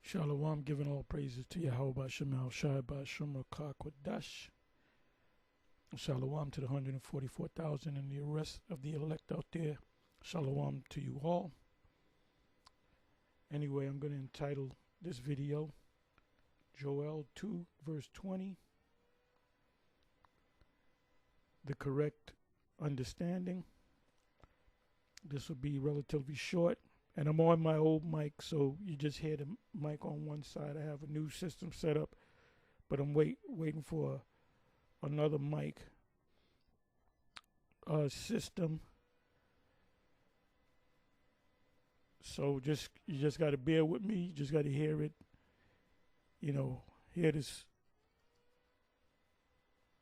Shalom, giving all praises to Yahweh Shemal Shai Ba'Shum Kodash. Shalom to the 144,000 and the rest of the elect out there. Shalom to you all. Anyway, I'm going to entitle this video Joel 2 verse 20. The correct understanding. This will be relatively short. And I'm on my old mic, so you just hear the mic on one side. I have a new system set up, but I'm waiting for another mic system. So you just got to bear with me. You just got to hear it. Hear this.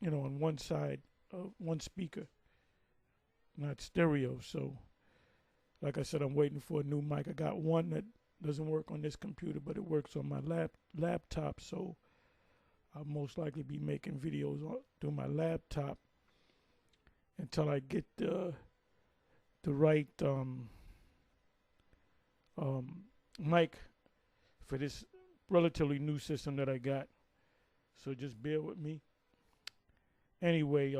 On one side, one speaker, not stereo. So. Like I said, I'm waiting for a new mic. I got one that doesn't work on this computer, but it works on my laptop. So I'll most likely be making videos through my laptop until I get the right mic for this relatively new system that I got. So just bear with me. Anyway,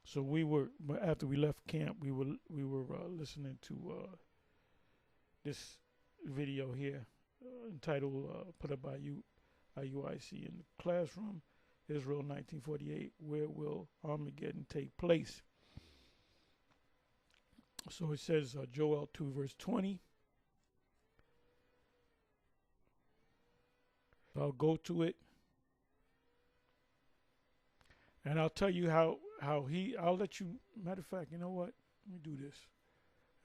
so after we left camp, we were listening to this video here entitled put up by IUIC in the classroom, Israel 1948, where will Armageddon take place? So it says Joel 2 verse 20. I'll go to it and I'll tell you how I'll let you, matter of fact, you know what? Let me do this.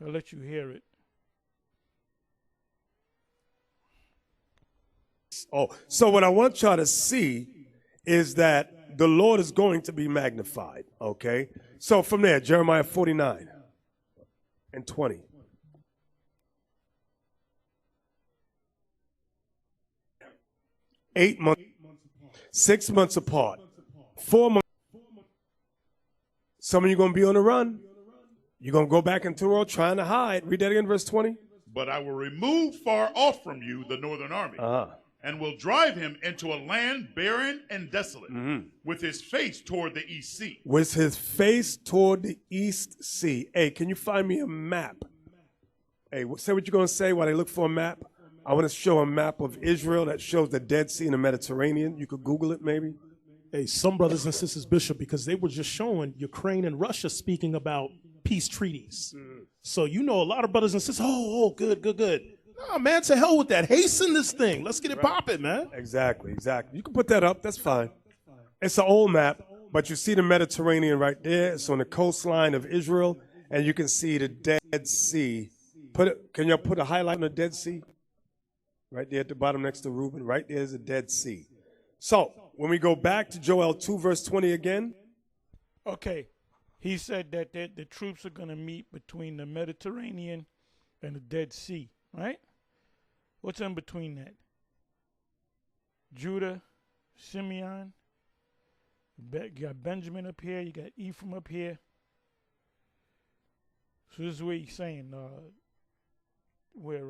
I'll let you hear it. Oh, so what I want y'all to see is that the Lord is going to be magnified, okay? So from there, Jeremiah 49 and 20. Eight months, 6 months apart, 4 months. Some of you going to be on the run. You're going to go back into the world trying to hide. Read that again, verse 20. But I will remove far off from you the northern army, and will drive him into a land barren and desolate, with his face toward the east sea. With his face toward the east sea. Hey, can you find me a map? Hey, say what you're going to say while they look for a map. I want to show a map of Israel that shows the Dead Sea in the Mediterranean. You could Google it, maybe. Hey, some brothers and sisters, Bishop, because they were just showing Ukraine and Russia speaking about peace treaties. So a lot of brothers and sisters, good. Oh, man, to hell with that. Hasten this thing. Let's get it popping, man. Exactly. You can put that up. That's fine. It's an old map, but you see the Mediterranean right there. It's on the coastline of Israel, and you can see the Dead Sea. Can y'all put a highlight on the Dead Sea? Right there at the bottom next to Reuben. Right there is the Dead Sea. So, when we go back to Joel 2, verse 20 again. Okay. He said that the troops are going to meet between the Mediterranean and the Dead Sea, right? What's in between that? Judah, Simeon. You got Benjamin up here. You got Ephraim up here. So this is what he's saying, where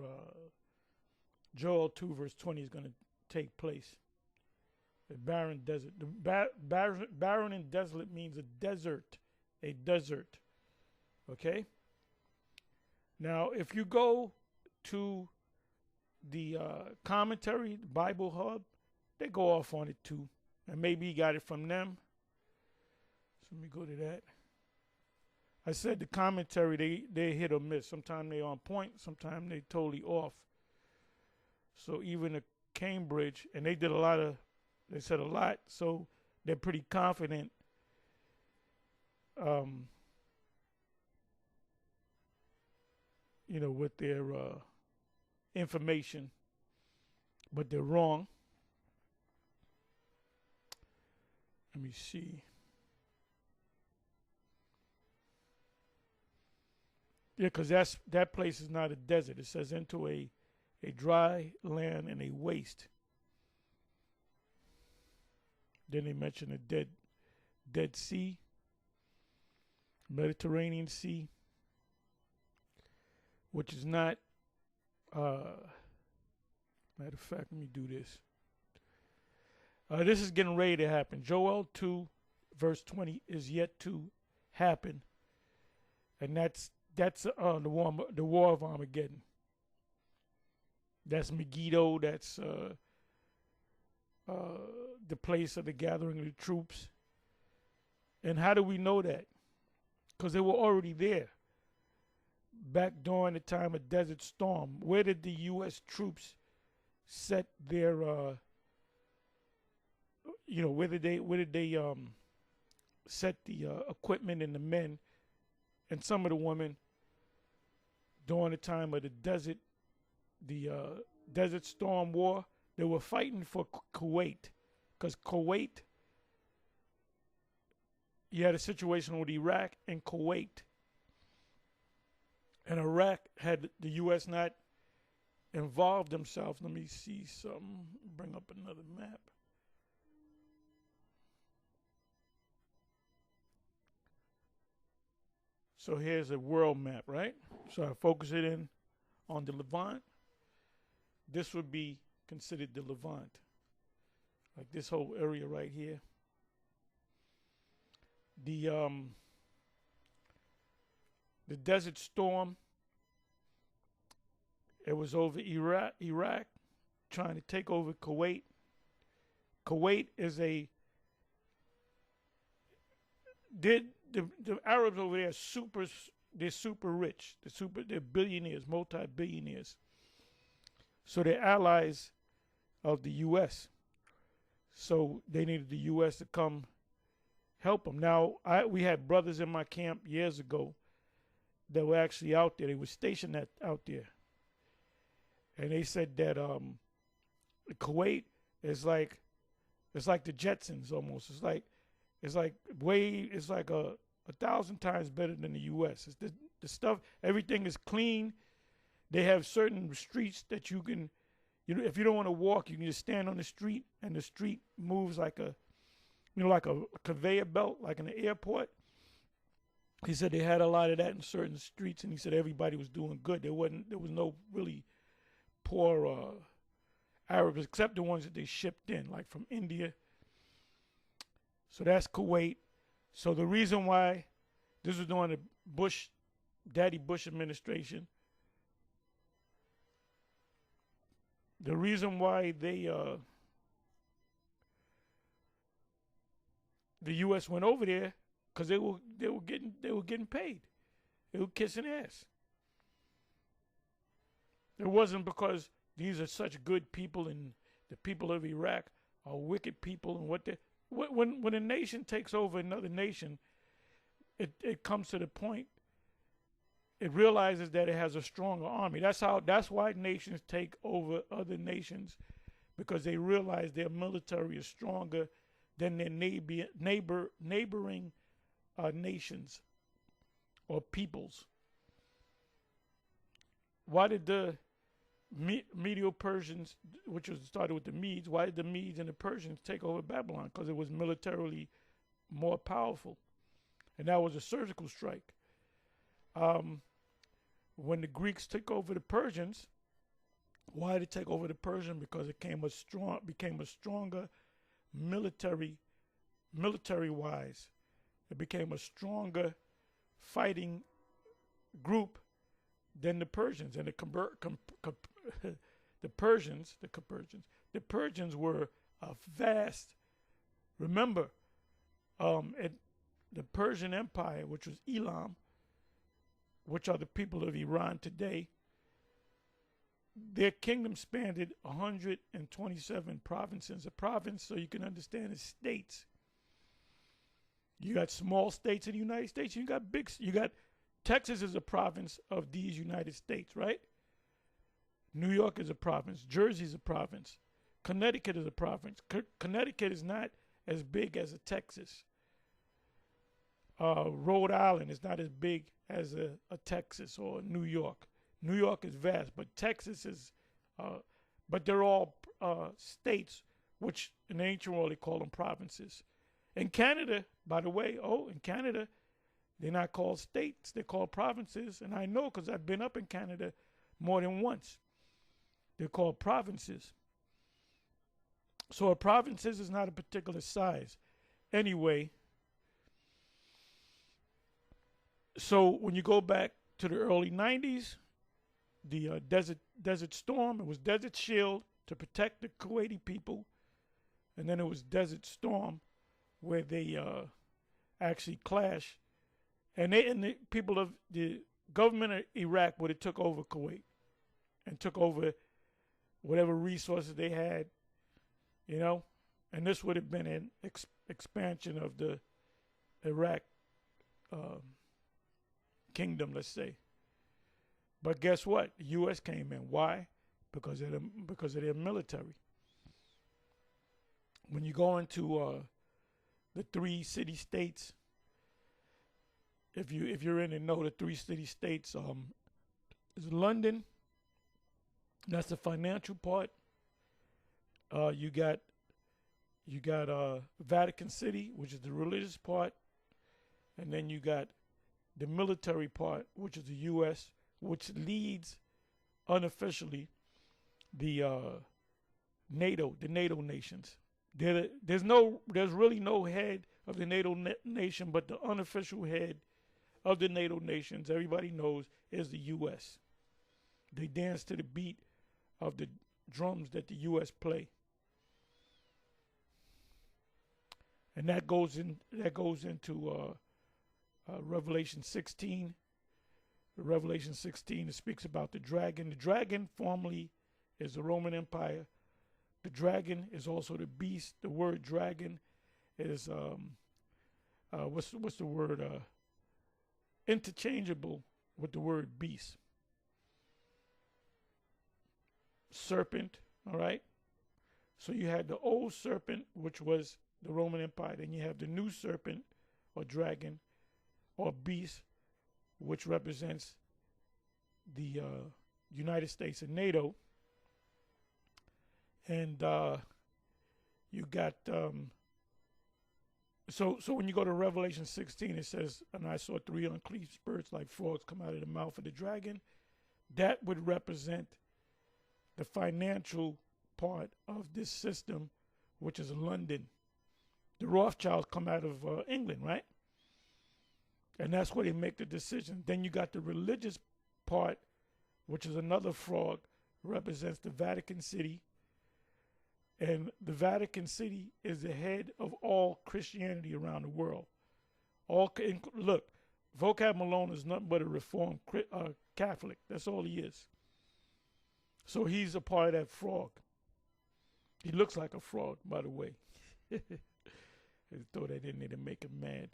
Joel 2, verse 20 is going to take place. The barren desert. Barren and desolate means a desert. A desert. Okay? Now, if you go to the commentary, the Bible Hub, they go off on it too. And maybe he got it from them. So let me go to that. I said the commentary, they hit or miss. Sometimes they on point. Sometimes they totally off. So even the Cambridge, and they said a lot, so they're pretty confident with their information, but they're wrong. Let me see. Yeah, because that place is not a desert. It says into a dry land and a waste. Then they mention a Dead Sea, Mediterranean Sea, which is not Matter of fact, let me do this. This is getting ready to happen. Joel 2, verse 20 is yet to happen, and that's the war of Armageddon. That's Megiddo. That's the place of the gathering of the troops. And how do we know that? Because they were already there back during the time of Desert Storm. Where did the U.S. troops set their, where did they set the equipment and the men and some of the women during the time of the Desert Storm War? They were fighting for Kuwait, because Kuwait, you had a situation with Iraq and Kuwait. And Iraq, had the U.S. not involved themselves, let me see something, bring up another map. So here's a world map, right? So I focus it in on the Levant. This would be considered the Levant, like this whole area right here. The Desert Storm, it was over Iraq trying to take over Kuwait. Kuwait is the Arabs over there they're super rich. They're billionaires, multi-billionaires. So they're allies of the U.S. So they needed the U.S. to come help them. Now, we had brothers in my camp years ago that were actually out there. They were stationed out there. And they said that Kuwait is like, it's like the Jetsons almost. It's like 1,000 times better than the U.S. It's the stuff, everything is clean. They have certain streets that you can, if you don't want to walk, you can just stand on the street, and the street moves like a conveyor belt, like in the airport. He said they had a lot of that in certain streets, and he said everybody was doing good. There was no really poor Arabs, except the ones that they shipped in, like from India. So that's Kuwait. So the reason why this was during the Daddy Bush administration, the reason why the U.S. went over there, because they were getting paid. They were kissing ass. It wasn't because these are such good people and the people of Iraq are wicked people, and when a nation takes over another nation, it comes to the point, it realizes that it has a stronger army. That's why nations take over other nations, because they realize their military is stronger than their neighboring nations or peoples. Why did the Medo-Persians, which started with the Medes, why did the Medes and the Persians take over Babylon? Because it was militarily more powerful. And that was a surgical strike. When the Greeks took over the Persians, why did they take over the Persians? Because it became a stronger military-wise. It became a stronger fighting group than the Persians. And the Persians were a vast. Remember, the Persian Empire, which was Elam, which are the people of Iran today, their kingdom spanned 127 provinces. A province, so you can understand, is states. You got small states in the United States. You got Texas is a province of these United States, right? New York is a province. Jersey is a province. Connecticut is a province. Connecticut is not as big as a Texas. Rhode Island is not as big as a Texas or New York. New York is vast, but Texas is, but they're all states, which in the ancient world they call them provinces. In Canada, by the way, in Canada, they're not called states, they're called provinces. And I know because I've been up in Canada more than once. They're called provinces. So a province is not a particular size. Anyway, so when you go back to the early 90s, the Desert Storm, it was Desert Shield to protect the Kuwaiti people, and then it was Desert Storm where they actually clashed, and the people of the government of Iraq would have took over Kuwait and took over whatever resources they had, you know, and this would have been an expansion of the Iraq kingdom, let's say. But guess what? The U.S. came in. Why? Because of their military. When you go into the three city states, if you're in and know the three city states, is London. That's the financial part. You got Vatican City, which is the religious part, and then you got the military part, which is the U.S., which leads unofficially the NATO nations. There's really no head of the NATO nation, but the unofficial head of the NATO nations, everybody knows, is the U.S. They dance to the beat of the drums that the U.S. play, and that goes into Revelation 16. Revelation 16, it speaks about the dragon. The dragon formerly is the Roman Empire. The dragon is also the beast. The word dragon is what's the word? Interchangeable with the word beast. Serpent, all right? So you had the old serpent, which was the Roman Empire. Then you have the new serpent or dragon or beast, which represents the United States and NATO. And you got, so when you go to Revelation 16, it says, and I saw three unclean spirits like frogs come out of the mouth of the dragon. That would represent the financial part of this system, which is London. The Rothschilds come out of England, right? And that's where they make the decision. Then you got the religious part, which is another frog, represents the Vatican City. And the Vatican City is the head of all Christianity around the world. Look, Vocab Malone is nothing but a Reformed Catholic. That's all he is. So he's a part of that frog. He looks like a frog, by the way. I thought I didn't need to make him mad.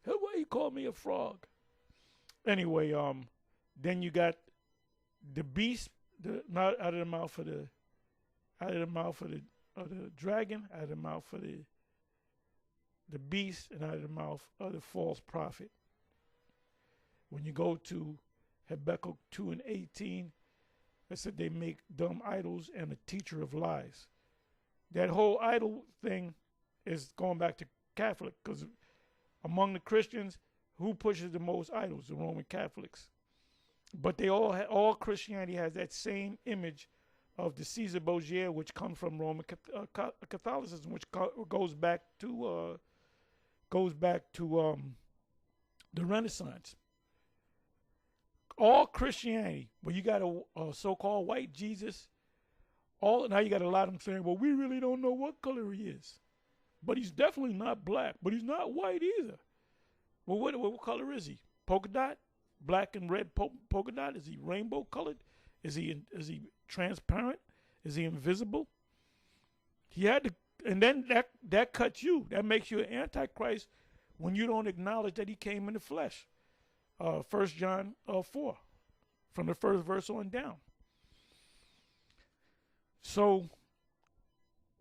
Why you call me a frog? Anyway, then you got the beast, not out of the mouth of the dragon, out of the mouth of the beast, and out of the mouth of the false prophet. When you go to Habakkuk 2:18, it said they make dumb idols and a teacher of lies. That whole idol thing is going back to Catholic, because among the Christians, who pushes the most idols? The Roman Catholics. But they all Christianity has that same image of the Caesar Borgia, which comes from Roman Catholicism, which goes back to the Renaissance. All Christianity, but you got a so-called white Jesus. Now you got a lot of them saying, well, we really don't know what color he is. But he's definitely not black, but he's not white either. Well, what color is he? Polka dot? Black and red polka dot? Is he rainbow colored? Is he transparent? Is he invisible? He had to, and then that cuts you. That makes you an antichrist when you don't acknowledge that he came in the flesh. 1 John 4, from the first verse on down. So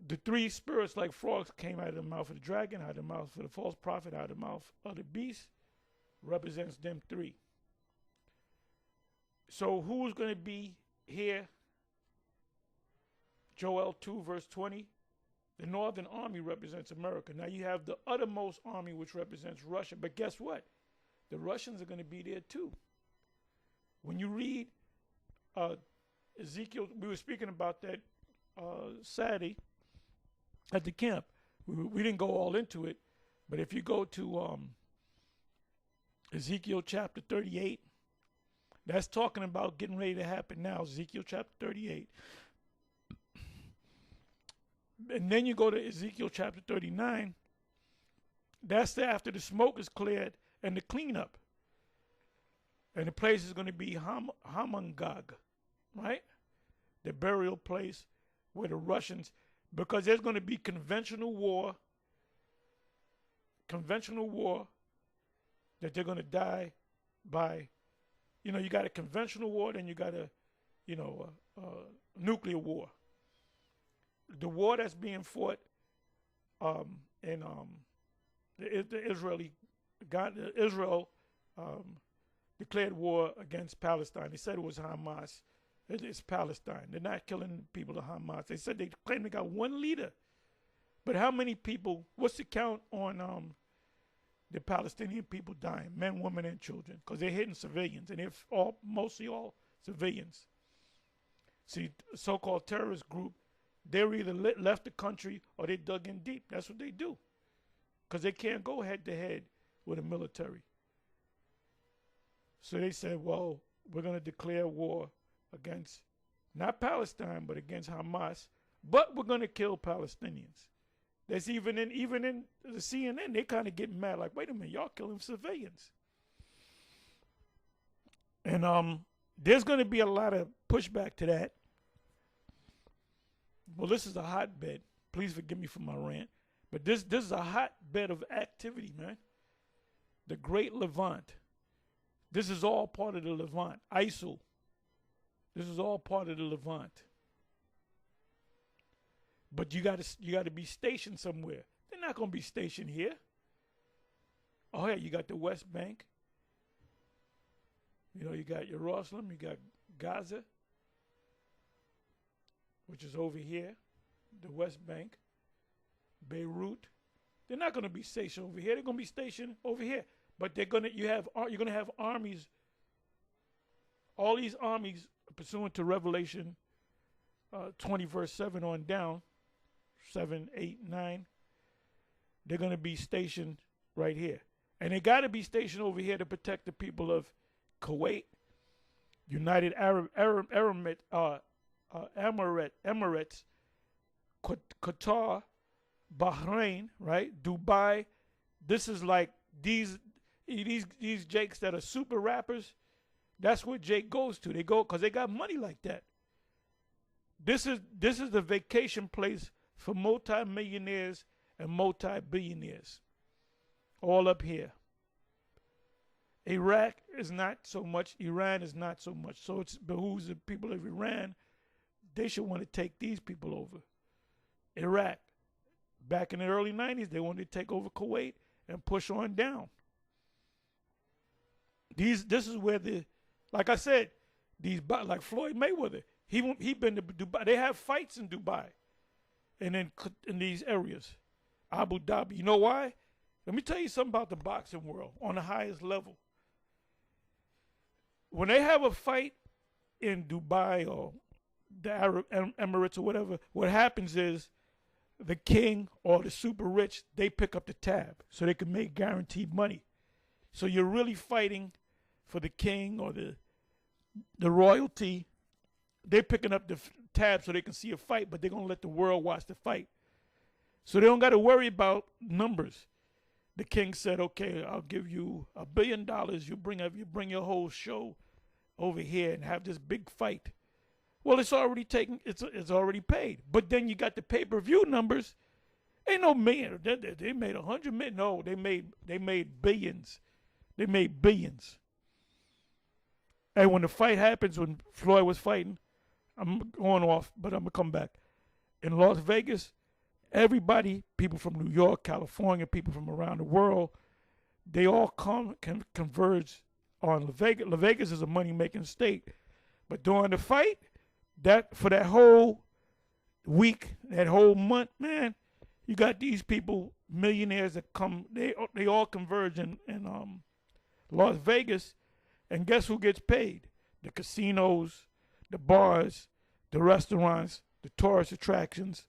the three spirits like frogs came out of the mouth of the dragon, out of the mouth of the false prophet, out of the mouth of the beast, represents them three. So who's going to be here? Joel 2, verse 20. The northern army represents America. Now you have the uttermost army, which represents Russia. But guess what? The Russians are going to be there too. When you read Ezekiel, we were speaking about that Saturday. at the camp. We didn't go all into it, but if you go to Ezekiel chapter 38, that's talking about getting ready to happen now. Ezekiel chapter 38. And then you go to Ezekiel chapter 39. That's after the smoke is cleared and the cleanup. And the place is going to be Hamongog, right? The burial place where the Russians, because there's going to be conventional war that they're going to die by. You know, you got a conventional war, then you got a, nuclear war. The war that's being fought in Israel declared war against Palestine. They said it was Hamas. It's Palestine. They're not killing people of Hamas. They said they claim they got one leader. But how many people, what's the count on the Palestinian people dying, men, women, and children? Because they're hitting civilians, and they're mostly all civilians. See, so-called terrorist group, they're either left the country or they dug in deep. That's what they do. Because they can't go head-to-head with the military. So they said, well, we're going to declare war against, not Palestine, but against Hamas, but we're going to kill Palestinians. That's even in the CNN, they kind of get mad, like, wait a minute, y'all killing civilians. And there's going to be a lot of pushback to that. Well, this is a hotbed. Please forgive me for my rant. But this is a hotbed of activity, man. The Great Levant. This is all part of the Levant. ISIL. This is all part of the Levant. But you got to be stationed somewhere. They're not going to be stationed here. Oh yeah, you got the West Bank. You know, you got Jerusalem, you got Gaza, which is over here, the West Bank, Beirut. They're not going to be stationed over here. They're going to be stationed over here. But you're going to have armies. All these armies, pursuant to Revelation 20 verse 7 on down, 7, 8, 9, they're going to be stationed right here. And they got to be stationed over here to protect the people of Kuwait, United Arab Emirates, Qatar, Bahrain, right? Dubai. This is like these Jakes that are super rappers. That's where Jake goes to. They go because they got money like that. This is the vacation place for multi-millionaires and multi-billionaires. All up here. Iraq is not so much. Iran is not so much. So it behooves the people of Iran. They should want to take these people over. Iraq, back in the early 90s, they wanted to take over Kuwait and push on down. This is where like I said, like Floyd Mayweather, he been to Dubai. They have fights in Dubai, and in these areas, Abu Dhabi. You know why? Let me tell you something about the boxing world on the highest level. When they have a fight in Dubai or the Arab Emirates or whatever, what happens is the king or the super rich, they pick up the tab so they can make guaranteed money. So you're really fighting for the king or the royalty. They're picking up the tab so they can see a fight, but they're going to let the world watch the fight. So they don't got to worry about numbers. The king said, okay, I'll give you $1 billion. You bring your whole show over here and have this big fight. Well, it's already taken. It's already paid. But then you got the pay-per-view numbers. Ain't no million. They made 100 million. No, they made billions. They made billions. And when the fight happens, when Floyd was fighting, I'm going off, but I'm gonna come back. In Las Vegas, everybody, people from New York, California, people from around the world, they all can converge on Las Vegas. Las Vegas is a money-making state. But during the fight, for that whole week, that whole month, man, you got these people, millionaires that come. They all converge in Las Vegas, and guess who gets paid? The casinos, the bars, the restaurants, the tourist attractions.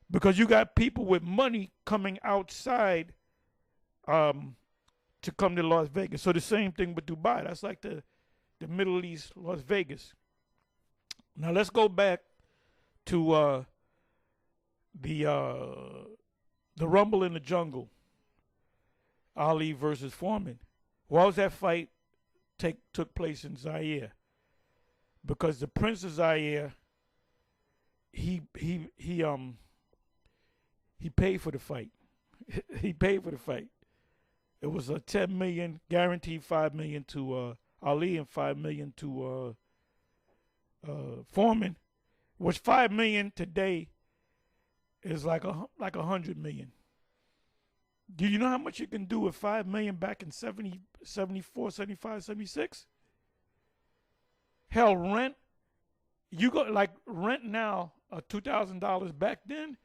because you got people with money coming outside to come to Las Vegas. So the same thing with Dubai. That's like the Middle East, Las Vegas. Now let's go back to the Rumble in the Jungle, Ali versus Foreman. Why was that fight took place in Zaire? Because the Prince of Zaire, he paid for the fight. He paid for the fight. It was a $10 million, guaranteed $5 million to Ali and $5 million to Foreman, which $5 million today is like $100 million. Do you know how much you can do with $5 million back in 70, 74, 75, 76? Hell, rent. You go like rent now $2,000 back then.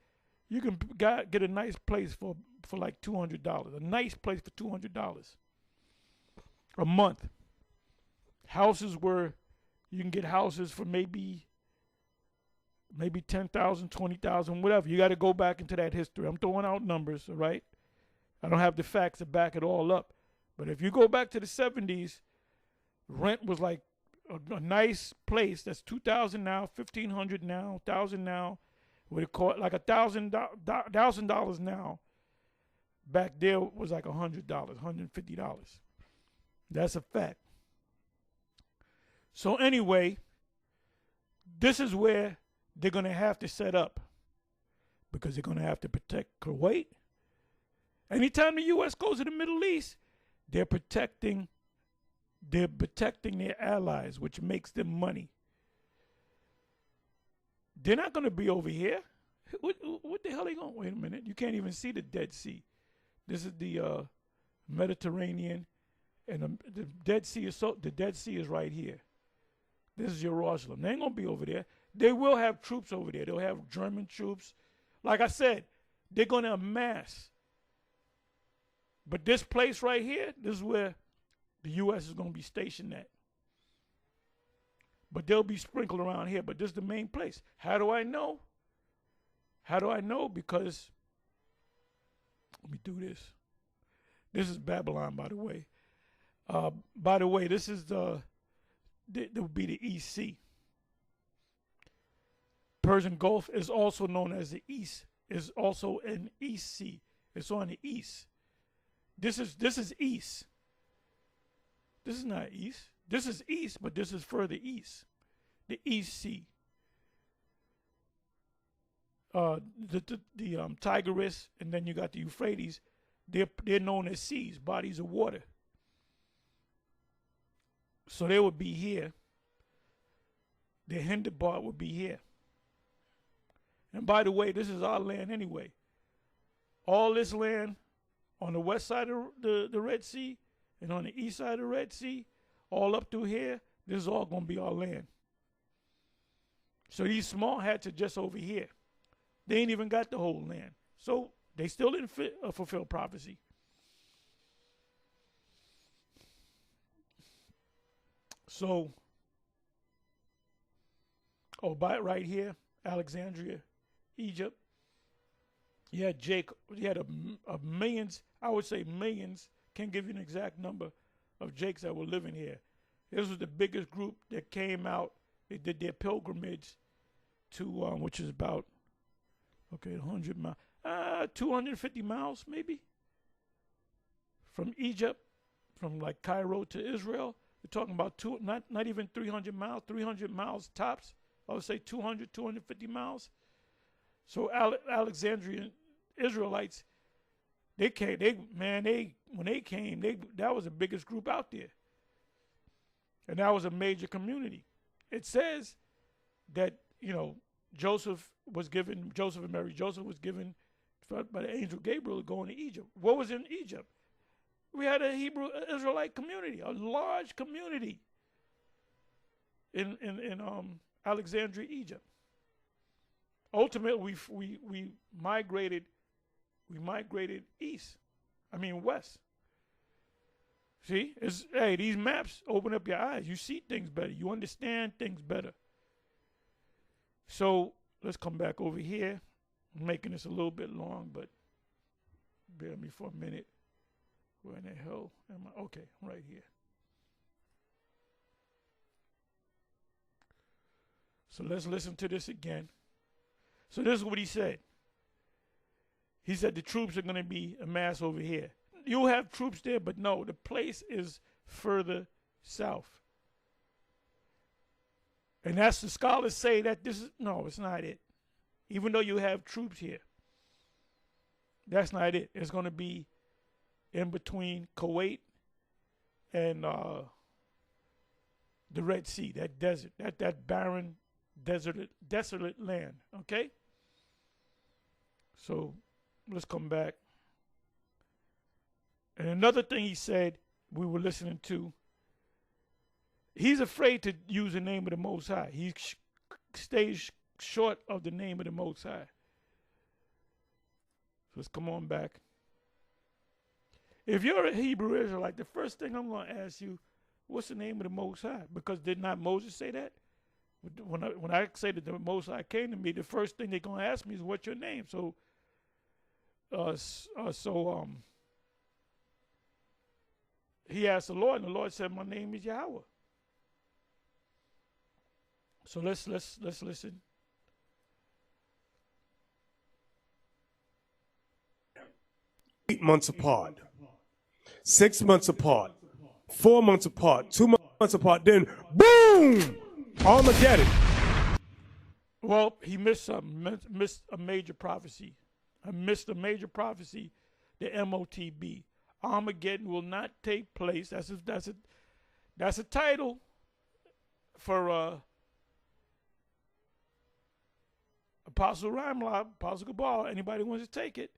You can get a nice place for like $200. A nice place for $200 a month. Houses where you can get houses for maybe 10,000, 20,000, whatever. You got to go back into that history. I'm throwing out numbers, all right? I don't have the facts to back it all up. But if you go back to the 70s, rent was like a nice place that's $2,000 now, $1,500 now, $1,000 now. Would it cost like $1,000 now? Back there was like $100, $150. That's a fact. So anyway, this is where they're going to have to set up, because they're going to have to protect Kuwait. Anytime the U.S. goes to the Middle East, they're protecting their allies, which makes them money. They're not going to be over here. What the hell are they going? Wait a minute. You can't even see the Dead Sea. This is the Mediterranean, and the Dead Sea is right here. This is Jerusalem. They ain't going to be over there. They will have troops over there. They'll have German troops. Like I said, they're going to amass. But this place right here, this is where the U.S. is going to be stationed at. But they'll be sprinkled around here. But this is the main place. How do I know? Because, let me do this. This is Babylon, by the way. This is that would be the East Sea. Persian Gulf is also known as the East. Is also an East Sea. It's on the east. This is east. This is not east. This is east, but this is further east. The East Sea. The Tigris, and then you got the Euphrates. They're known as seas, bodies of water. So they would be here. The Hindenburg would be here. And by the way, this is our land anyway. All this land on the west side of the Red Sea and on the east side of the Red Sea, all up through here, this is all going to be our land. So these small hats are just over here. They ain't even got the whole land. So they still didn't fulfill prophecy. So, right here, Alexandria, Egypt. You had millions, I would say millions, can't give you an exact number of Jakes that were living here. This was the biggest group that came out. They did their pilgrimage to, which is about, 100 miles, 250 miles maybe, from Egypt, from like Cairo to Israel. We're talking about not even 300 miles, 300 miles tops. I would say 200, 250 miles. So Alexandrian Israelites, when they came, that was the biggest group out there. And that was a major community. It says that, Joseph and Mary, Joseph was given by the angel Gabriel to go into Egypt. What was in Egypt? We had a Hebrew Israelite community, a large community in Alexandria, Egypt. Ultimately, we migrated west. See, these maps open up your eyes. You see things better. You understand things better. So let's come back over here. I'm making this a little bit long, but bear with me for a minute. Where in the hell am I? Okay, I'm right here. So let's listen to this again. So this is what he said. He said the troops are going to be amassed over here. You'll have troops there, but no, the place is further south. And that's the scholars say that this is, no, it's not it. Even though you have troops here, that's not it. It's going to be in between Kuwait and the Red Sea, that desert, that barren, desolate land, okay? So let's come back. And another thing he said, we were listening to, he's afraid to use the name of the Most High. He stays short of the name of the Most High. So let's come on back. If you're a Hebrew Israelite, the first thing I'm going to ask you, what's the name of the Most High? Because did not Moses say that? When I say that the Most High came to me, the first thing they're going to ask me is, what's your name? So, he asked the Lord, and the Lord said, my name is Yahweh. So let's listen. 8 months apart, 6 months apart, 4 months apart, 2 months apart, then boom, Armageddon. Well, he missed something, missed a major prophecy. I missed a major prophecy, the MOTB. Armageddon will not take place. That's a title for Apostle Ramla, Apostle Cabal. Anybody wants to take it?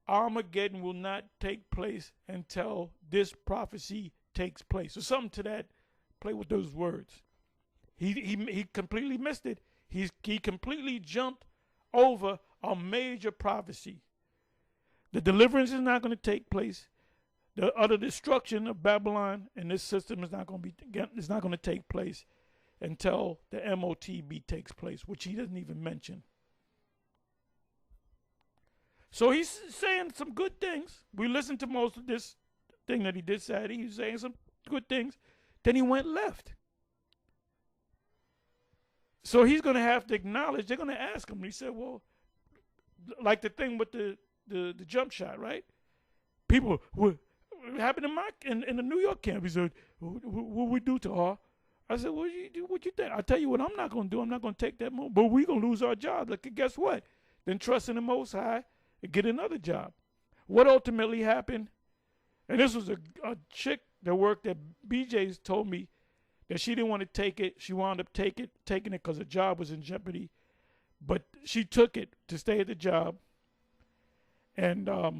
Armageddon will not take place until this prophecy takes place. So something to that. Play with those words. He completely missed it. He completely jumped over a major prophecy. The deliverance is not going to take place. The utter destruction of Babylon and this system is not going to take place until the MOTB takes place, which he doesn't even mention. So he's saying some good things. We listened to most of this thing that he did Saturday. He was saying some good things. Then he went left. So he's going to have to acknowledge, they're going to ask him. He said, well, like the thing with the jump shot, right? People, what happened in the New York camp? He said, what we do to her? I said, what you think? I tell you what I'm not going to do. I'm not going to take that move. But we're going to lose our job. Like, guess what? Then trust in the Most High and get another job. What ultimately happened, and this was a chick that worked at BJ's told me that she didn't want to take it. She wound up taking it because her job was in jeopardy. But she took it to stay at the job. And a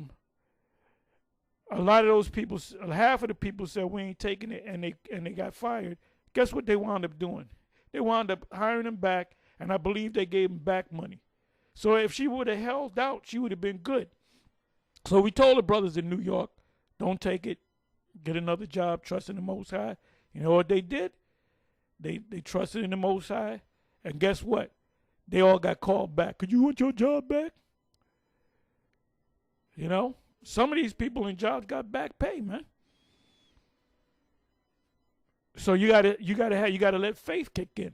lot of those people, half of the people said we ain't taking it, and they got fired. Guess what they wound up doing? They wound up hiring them back, and I believe they gave them back money. So if she would have held out, she would have been good. So we told the brothers in New York, don't take it, get another job, trust in the Most High. You know what they did? They trusted in the Most High, and guess what? They all got called back. Could you want your job back? You know, some of these people in jobs got back pay, man. So you gotta let faith kick in.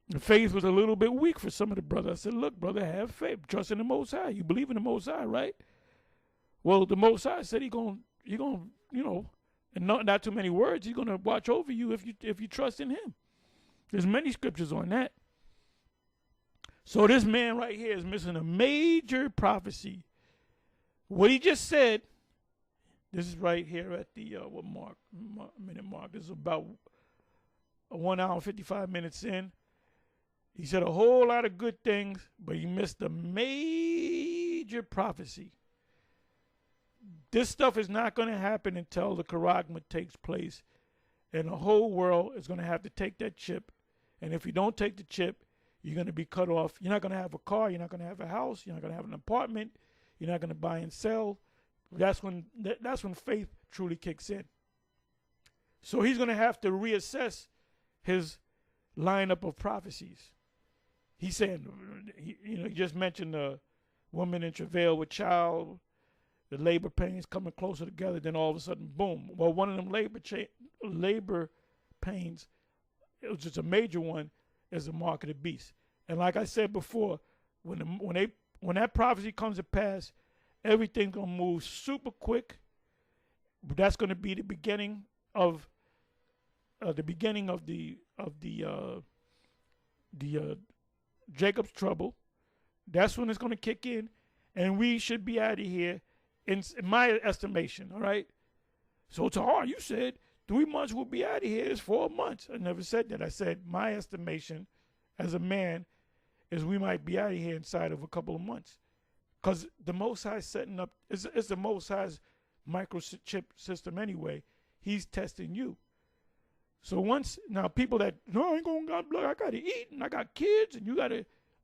The faith was a little bit weak for some of the brothers. I said, look, brother, have faith. Trust in the Most High. You believe in the Most High, right? Well, the Most High said he gonna, you know, and not too many words, he's gonna watch over you if you trust in him. There's many scriptures on that. So this man right here is missing a major prophecy. What he just said, this is right here at the minute mark. This is about 1 hour and 55 minutes in. He said a whole lot of good things, but he missed a major prophecy. This stuff is not going to happen until the Charagma takes place, and the whole world is going to have to take that chip. And if you don't take the chip, you're going to be cut off. You're not going to have a car. You're not going to have a house. You're not going to have an apartment. You're not going to buy and sell. That's when faith truly kicks in. So he's going to have to reassess his lineup of prophecies. He's saying, he just mentioned the woman in travail with child, the labor pains coming closer together, then all of a sudden, boom. Well, one of them labor pains, it was just a major one, is the mark of the beast. And like I said before, when that prophecy comes to pass, everything's gonna move super quick. But that's gonna be the beginning of the Jacob's trouble. That's when it's gonna kick in, and we should be out of here, in my estimation. All right. So Tahar, you said 3 months we'll be out of here. It's 4 months. I never said that. I said my estimation as a man is we might be out of here inside of a couple of months. Because the Most High setting up, it's the Most High's microchip system anyway. He's testing you. So now people that, no, I ain't going to blood, I got to eat, and I got kids, and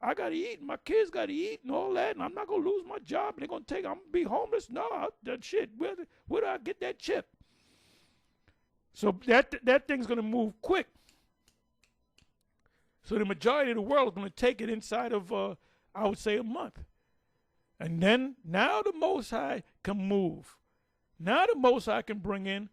I got to eat, and my kids got to eat, and all that, and I'm not going to lose my job, and they're going to I'm going to be homeless. No, that shit, where do I get that chip? So that thing's going to move quick. So the majority of the world is going to take it inside of, I would say, a month. And then now the Most High can move. Now the Most High can bring in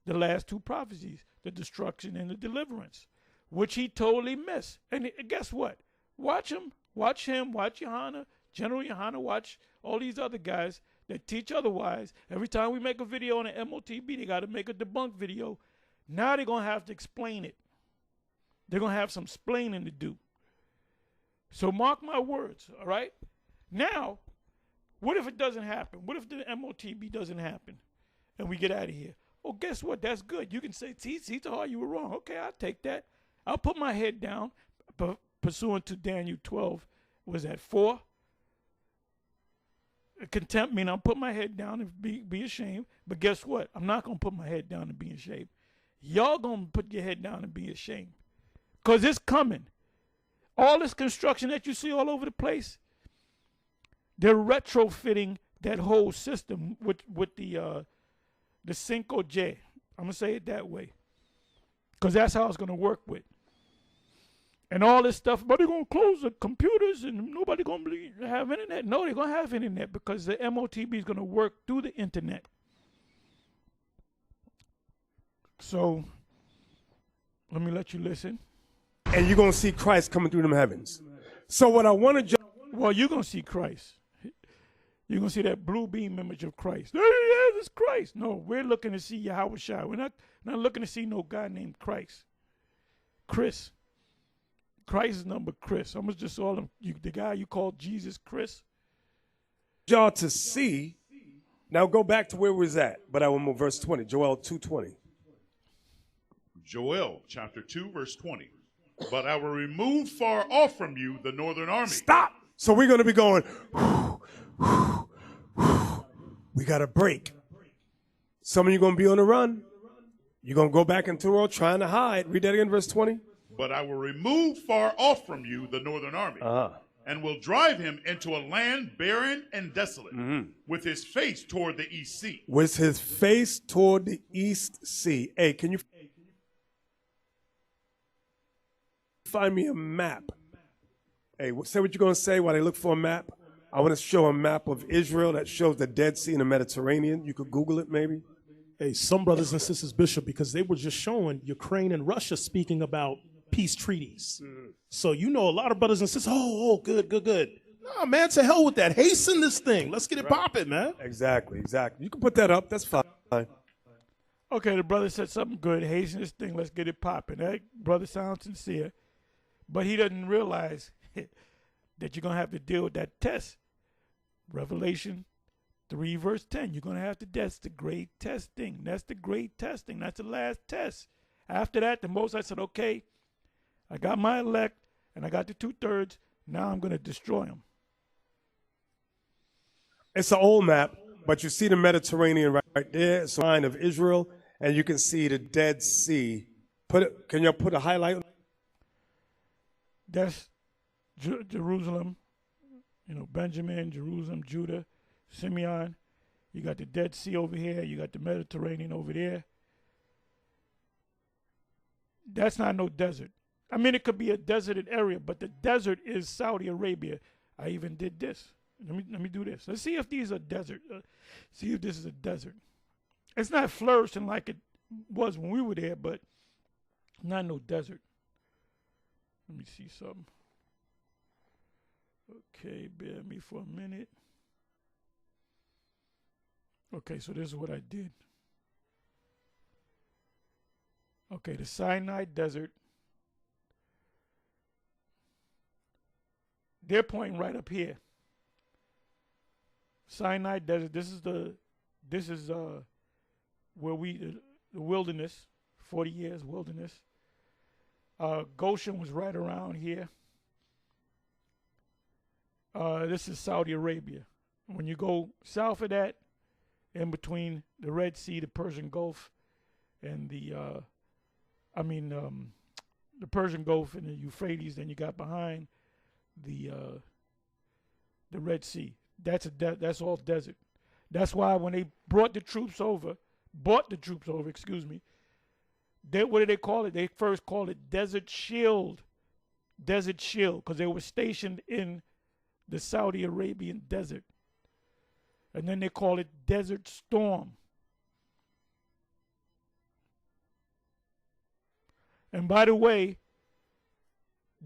the last two prophecies, the destruction and the deliverance, which he totally missed. And guess what? Watch him, watch Yohana, General Yohana, watch all these other guys that teach otherwise. Every time we make a video on the MOTB, they got to make a debunk video. Now they're going to have to explain it. They're going to have some explaining to do. So mark my words, all right? Now, what if it doesn't happen? What if the MOTB doesn't happen and we get out of here? Oh, guess what? That's good. You can say, see, Tahar, you were wrong. Okay, I'll take that. I'll put my head down, pursuant to Daniel 12, was that 4? Contempt means I'll put my head down and be ashamed. But guess what? I'm not going to put my head down and be ashamed. Y'all going to put your head down and be ashamed. Because it's coming. All this construction that you see all over the place, they're retrofitting that whole system with the 5G. I'm going to say it that way. Because that's how it's going to work with. And all this stuff, but they're going to close the computers and nobody going to have internet. No, they're going to have internet because the MOTB is going to work through the internet. So, let me let you listen. And you're going to see Christ coming through them heavens. So what I want to... Well, you're going to see Christ. You're going to see that blue beam image of Christ. There he is, it's Christ. No, we're looking to see Yahweh Shai. We're not looking to see no guy named Christ. Chris. Christ is number Chris. I'm just all the guy you call Jesus Chris. Y'all to see. Now go back to where we was at. But I will move verse 20. Joel 2:20. Joel chapter 2 verse 20. But I will remove far off from you the northern army. Stop. So we're going to be going, we got a break. Some of you going to be on the run. You're going to go back into the world trying to hide. Read that again, verse 20. But I will remove far off from you the northern army, and will drive him into a land barren and desolate, with his face toward the east sea. With his face toward the east sea. Hey, can you find me a map? Hey, say what you're going to say while they look for a map. I want to show a map of Israel that shows the Dead Sea and the Mediterranean. You could Google it, maybe. Hey, some brothers and sisters, Bishop, because they were just showing Ukraine and Russia speaking about peace treaties. So you know a lot of brothers and sisters, good. Nah, man, to hell with that. Hasten this thing. Let's get it popping, man. Exactly. You can put that up. That's fine. Okay, the brother said something good. Hasten this thing. Let's get it popping. That brother sounds sincere. But he doesn't realize that you're going to have to deal with that test. Revelation 3 verse 10. You're going to have to, that's the great testing. That's the great testing. That's the last test. After that, the Most High said, okay, I got my elect and I got the 2/3. Now I'm going to destroy them. It's an old map, but you see the Mediterranean right there. It's a line of Israel, and you can see the Dead Sea. Can you put a highlight? That's Jerusalem, Benjamin, Jerusalem, Judah, Simeon. You got the Dead Sea over here. You got the Mediterranean over there. That's not no desert. I mean, it could be a deserted area, but the desert is Saudi Arabia. I even did this. Let me do this. Let's see if these are desert. See if this is a desert. It's not flourishing like it was when we were there, but not no desert. Let me see something. Okay, bear me for a minute. Okay, so this is what I did. Okay, the Sinai Desert. They're pointing right up here. Sinai Desert. This is where the wilderness, 40 years wilderness. Goshen was right around here. This is Saudi Arabia. When you go south of that, in between the Red Sea, the Persian Gulf, and the Persian Gulf and the Euphrates, then you got behind the Red Sea. That's all desert. That's why when they bought the troops over, what did they call it? They first called it Desert Shield, because they were stationed in the Saudi Arabian desert. And then they call it Desert Storm. And by the way,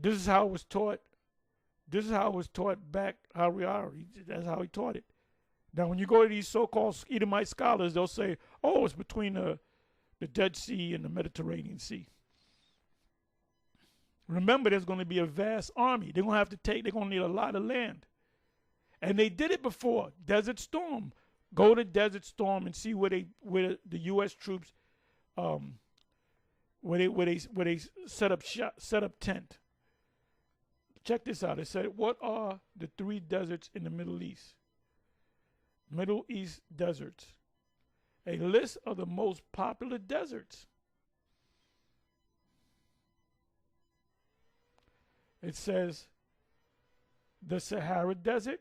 this is how it was taught. This is how it was taught back, that's how he taught it. Now, when you go to these so-called Edomite scholars, they'll say, oh, it's between the Dead Sea and the Mediterranean Sea. Remember, there's going to be a vast army. They're going to need a lot of land. And they did it before. Desert Storm. Go to Desert Storm and see where the U.S. troops, where they set up tent. Check this out. It said, what are the 3 deserts in the Middle East? Middle East deserts. A list of the most popular deserts. It says the Sahara Desert,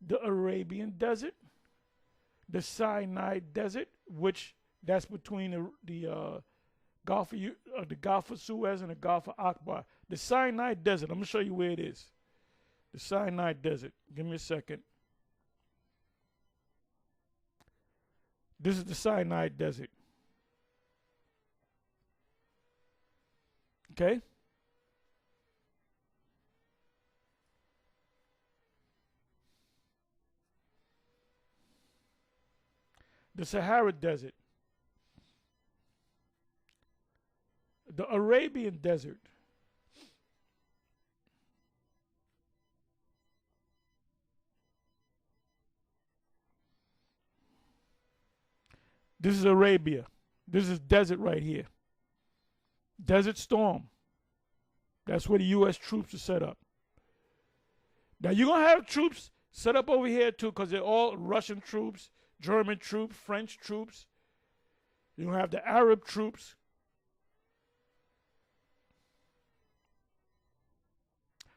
the Arabian Desert, the Sinai Desert, which that's between the Gulf of Suez and the Gulf of Akbar. The Sinai Desert, I'm going to show you where it is. The Sinai Desert. Give me a second. This is the Sinai Desert. Okay? The Sahara Desert. The Arabian Desert. This is Arabia. This is desert right here. Desert Storm. That's where the U.S. troops are set up. Now, you're going to have troops set up over here, too, because they're all Russian troops, German troops, French troops. You're going to have the Arab troops.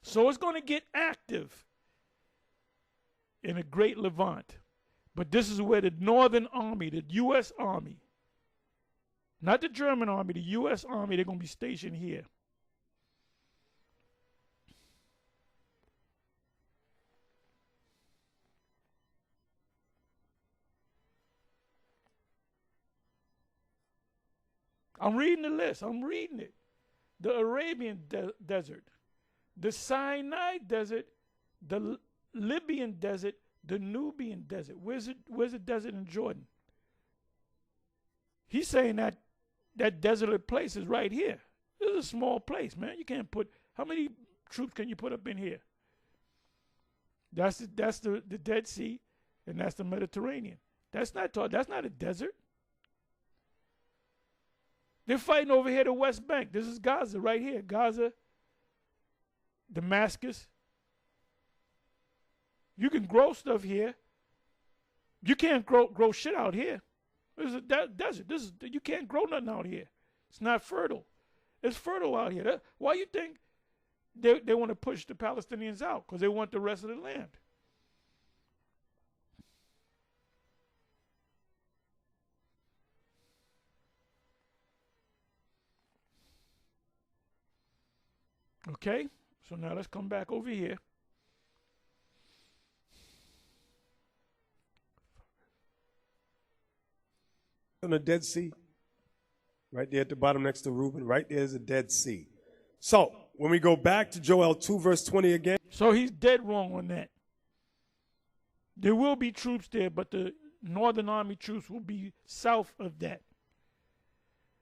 So it's going to get active in the Great Levant. But this is where the Northern Army, the U.S. Army, not the German Army, the U.S. Army, they're going to be stationed here. I'm reading the list. I'm reading it. The Arabian Desert, the Sinai Desert, the Libyan Desert, the Nubian Desert. Where's the desert in Jordan? He's saying that desolate place is right here. This is a small place, man. You can't put, how many troops can you put up in here? That's the Dead Sea, and that's the Mediterranean. That's not a desert. They're fighting over here the West Bank. This is Gaza right here. Gaza, Damascus. You can grow stuff here. You can't grow shit out here. This is a desert. You can't grow nothing out here. It's not fertile. It's fertile out here. Why you think they want to push the Palestinians out? Because they want the rest of the land. Okay, so now let's come back over here. On the Dead Sea, right there at the bottom next to Reuben, right there's a Dead Sea. So when we go back to Joel 2 verse 20 again. So he's dead wrong on that. There will be troops there, but the Northern Army troops will be south of that.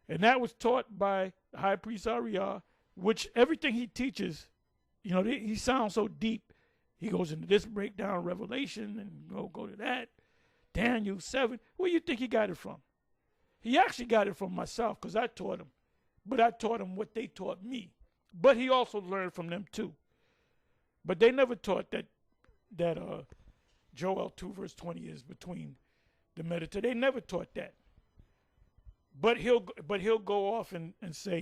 And that was taught by High Priest Ariah, which everything he teaches, you know, he sounds so deep. He goes into this breakdown, Revelation, and go to that. Daniel 7. Where do you think he got it from? He actually got it from myself because I taught him. But I taught him what they taught me. But he also learned from them too. But they never taught that Joel 2 verse 20 is between the Mediterranean. They never taught that. But he'll go off and say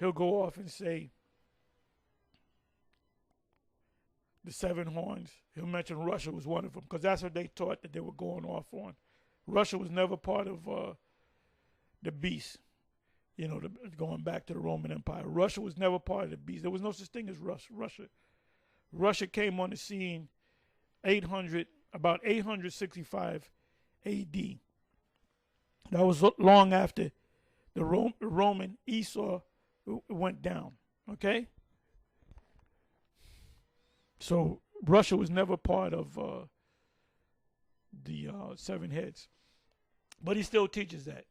he'll go off and say the 7 horns. He'll mention Russia was one of them because that's what they taught that they were going off on. Russia was never part of the beast. You know, going back to the Roman Empire. Russia was never part of the beast. There was no such thing as Russia. Russia came on the scene about 865 A.D. That was long after the Roman Esau went down. Okay? So Russia was never part of the 7 heads. But he still teaches that.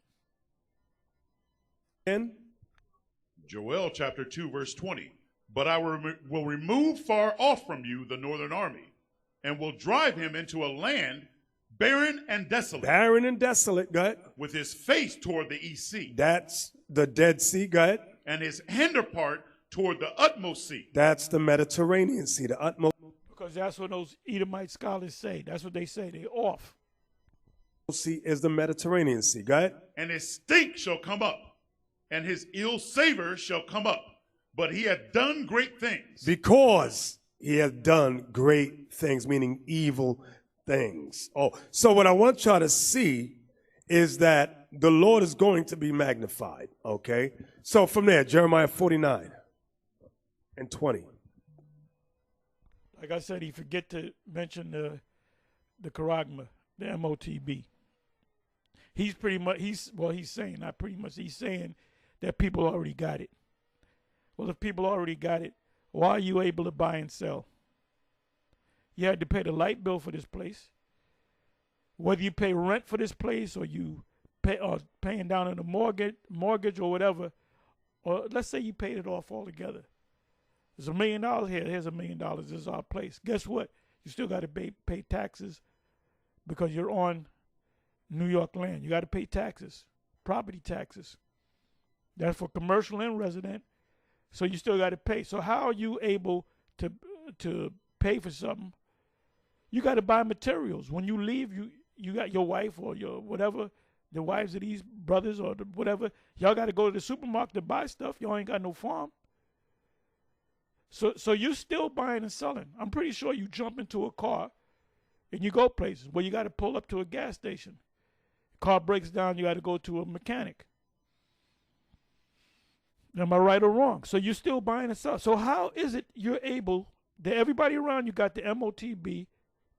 And Joel chapter 2 verse 20. But I will remove far off from you the northern army, and will drive him into a land barren and desolate. Barren and desolate, go ahead. With his face toward the east sea. That's the Dead Sea, go ahead. And his hinder part toward the utmost sea. That's the Mediterranean Sea, the utmost. Because that's what those Edomite scholars say. That's what they say. They're off. Sea is the Mediterranean Sea, go ahead. And his stink shall come up, and his ill savor shall come up. But he hath done great things. Because he hath done great things, meaning evil things. Oh, so what I want y'all to see is that the Lord is going to be magnified, okay? So from there, Jeremiah 49 and 20. Like I said, he forget to mention the charagma, the MOTB. He's pretty much, he's saying, not pretty much, he's saying that people already got it. Well, if people already got it, why are you able to buy and sell? You had to pay the light bill for this place. Whether you pay rent for this place or you paying down on a mortgage or whatever, or let's say you paid it off altogether. There's $1 million here. Here's $1 million. This is our place. Guess what? You still got to pay taxes because you're on New York land. You got to pay taxes, property taxes. That's for commercial and resident. So you still got to pay. So how are you able to pay for something? You got to buy materials. When you leave, you got your wife or your whatever, the wives of these brothers or whatever, y'all got to go to the supermarket to buy stuff. Y'all ain't got no farm. So you're still buying and selling. I'm pretty sure you jump into a car and you go places where you got to pull up to a gas station. Car breaks down, you got to go to a mechanic. Am I right or wrong? So you're still buying and selling. So how is it you're able, that everybody around you got the MOTB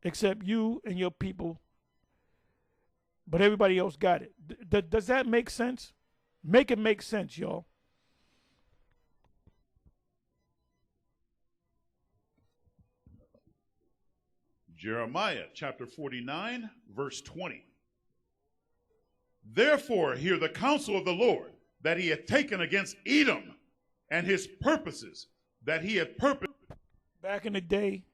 except you and your people, but everybody else got it? Does that make sense? Make it make sense, y'all. Jeremiah chapter 49, verse 20. Therefore hear the counsel of the Lord, that he hath taken against Edom, and his purposes that he had purposed. Back in the day,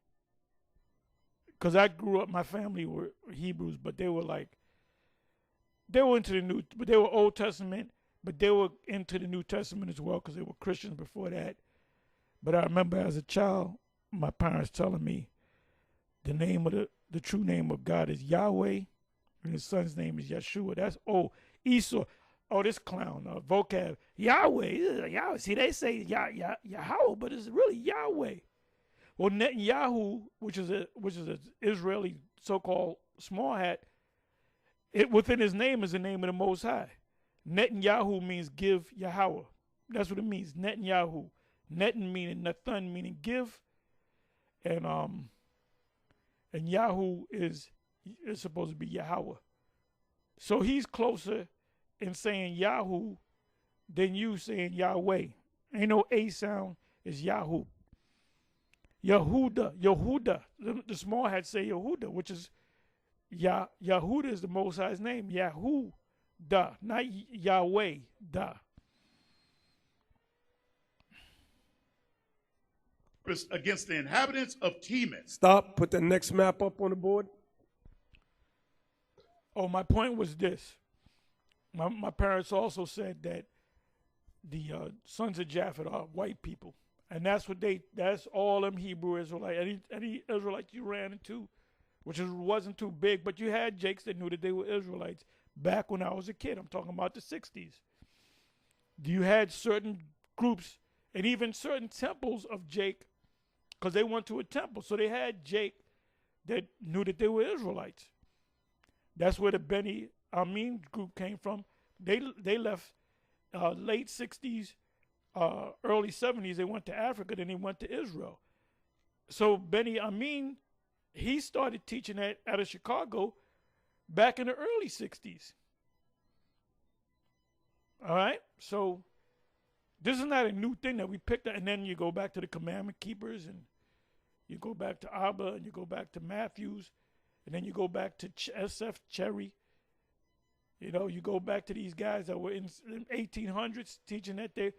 because I grew up, my family were Hebrews, but they were into the New, but they were Old Testament, but they were into the New Testament as well because they were Christians before that. But I remember as a child, my parents telling me the name of the true name of God is Yahweh, and his son's name is Yeshua. That's Esau. Oh, this clown, vocab. Yahweh. Yahweh. See, they say Yahweh, but it's really Yahweh. Well, Netanyahu, which is an Israeli so-called small hat, within his name is the name of the Most High. Netanyahu means give Yahweh, That's what it means. Netanyahu. Netan meaning Nathan meaning give, and Yahoo is supposed to be Yahweh. So he's closer in saying Yahoo than you saying Yahweh. Ain't no A sound. It's Yahoo. Yehuda. The small hats say Yehuda, which is Yehuda is the Most High's name. Yahuda, not Yahweh. Da. Against the inhabitants of Teman. Stop. Put the next map up on the board. Oh, my point was this. My parents also said that the sons of Japhet are white people. And that's all them Hebrew Israelites. Any Israelite you ran into, which wasn't too big, but you had Jakes that knew that they were Israelites back when I was a kid. I'm talking about the 60s. You had certain groups and even certain temples of Jake, because they went to a temple. So they had Jake that knew that they were Israelites. That's where the Beni Amin group came from. They left late 60s, early 70s. They went to Africa, then they went to Israel. So Beni Amin, he started teaching out of Chicago back in the early 60s. All right? So this is not a new thing that we picked up. And then you go back to the Commandment Keepers, and you go back to Abba, and you go back to Matthews, and then you go back to S.F. Cherry. You know, you go back to these guys that were in 1800s teaching that they,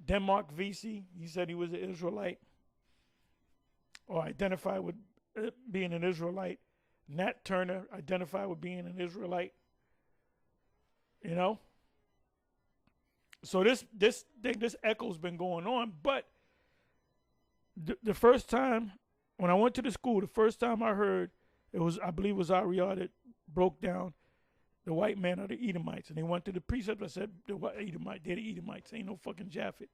Denmark Vesey, he said he was an Israelite or identified with being an Israelite. Nat Turner identified with being an Israelite. You know? So this echo's been going on, but the first time when I went to the school, the first time I heard I believe it was Ariah that broke down the white man are the Edomites, and they went to the precept. I said the white Edomite, they're the Edomites. Ain't no fucking Japhet,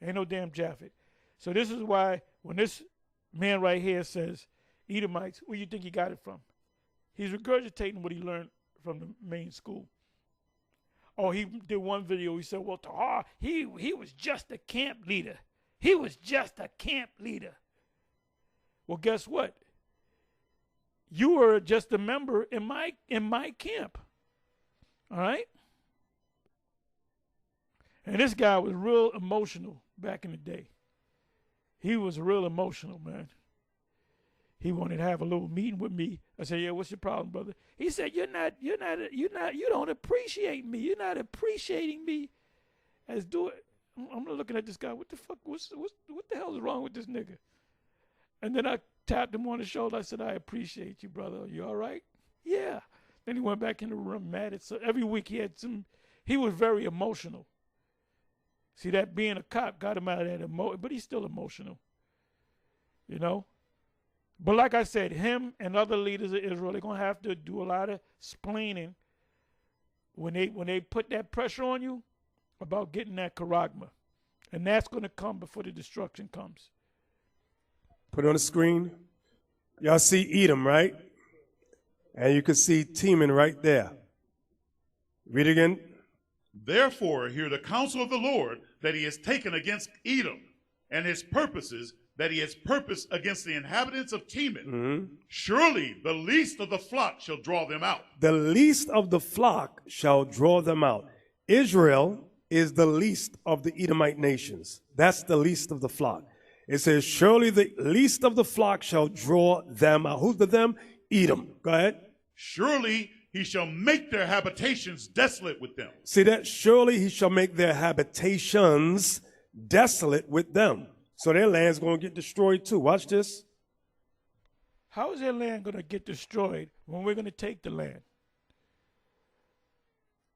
ain't no damn Japhet. So this is why when this man right here says Edomites, where you think he got it from? He's regurgitating what he learned from the main school. Oh, he did one video. He said, well, Tahar, he was just a camp leader. He was just a camp leader. Well, guess what? You were just a member in my camp. All right? And this guy was real emotional back in the day. He was real emotional, man. He wanted to have a little meeting with me. I said, yeah, what's your problem, brother? He said, you don't appreciate me. You're not appreciating me as do it. I'm looking at this guy. What the fuck? What the hell is wrong with this nigga? And then I tapped him on the shoulder. I said, I appreciate you, brother. You all right? Yeah. Then he went back in the room mad. So every week he was very emotional. See, that being a cop got him out of that but he's still emotional. You know? But like I said, him and other leaders of Israel, they're going to have to do a lot of explaining when they put that pressure on you about getting that charagma. And that's going to come before the destruction comes. Put it on the screen. Y'all see Edom, right? And you can see Teman right there. Read again. Therefore, hear the counsel of the Lord that he has taken against Edom, and his purposes that he has purposed against the inhabitants of Teman. Mm-hmm. Surely the least of the flock shall draw them out. The least of the flock shall draw them out. Israel is the least of the Edomite nations. That's the least of the flock. It says, surely the least of the flock shall draw them out. Who's the them? Edom. Go ahead. Surely he shall make their habitations desolate with them. See that? Surely he shall make their habitations desolate with them. So their land's going to get destroyed too. Watch this. How is their land going to get destroyed when we're going to take the land?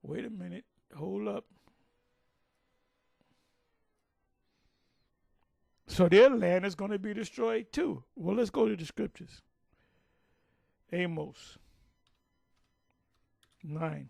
Wait a minute. Hold up. So their land is going to be destroyed too. Well, let's go to the scriptures. Amos 9.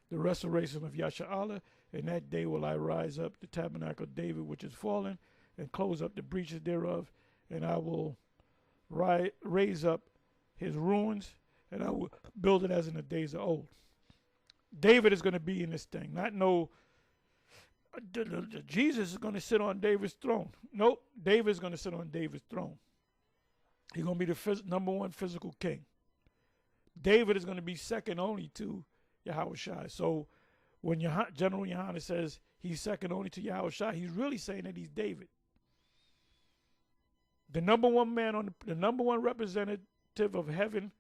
The restoration of Yasha'Allah, in that day will I rise up the tabernacle of David which is fallen, and close up the breaches thereof, and I will raise up his ruins, and I will build it as in the days of old. David is going to be in this thing. Not no, Jesus is going to sit on David's throne. Nope, David is going to sit on David's throne. He's going to be the number one physical king. David is going to be second only to Yahushua. So when General Yohanan says he's second only to Yahushua, he's really saying that he's David. The number one man the number one representative of heaven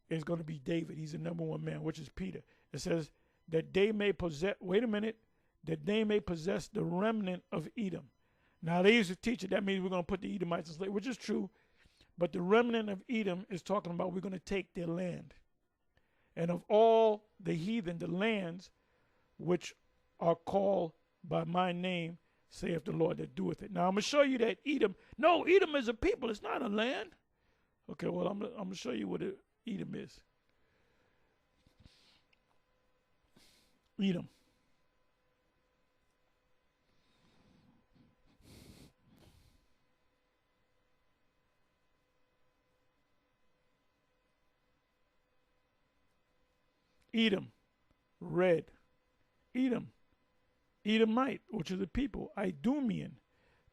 is going to be David. He's the number one man, which is Peter. It says that they may possess, that they may possess the remnant of Edom. Now they used to teach it, that means we're going to put the Edomites in slavery, which is true. But the remnant of Edom is talking about we're going to take their land. And of all the heathen, the lands which are called by my name, saith the Lord that doeth it. Now I'm going to show you that Edom is a people. It's not a land. Okay, well, I'm going to show you what Edom is. Edom. Edom, red. Edom, Edomite, which is the people. Idumean,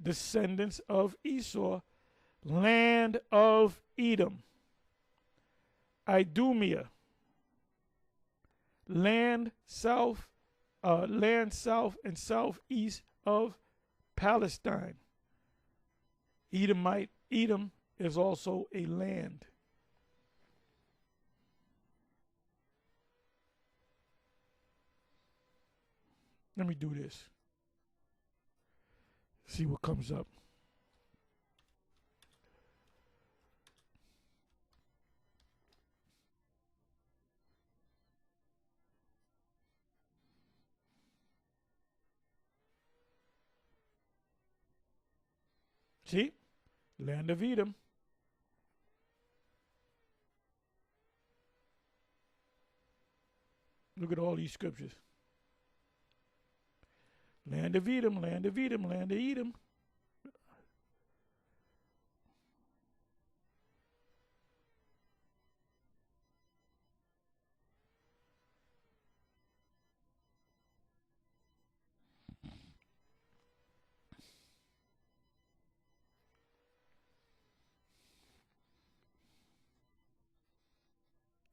descendants of Esau, land of Edom. Idumea, land south and southeast of Palestine. Edomite, Edom is also a land. Let me do this. See what comes up. See? Land of Edom. Look at all these scriptures. Land of Edom, land of Edom, land of Edom.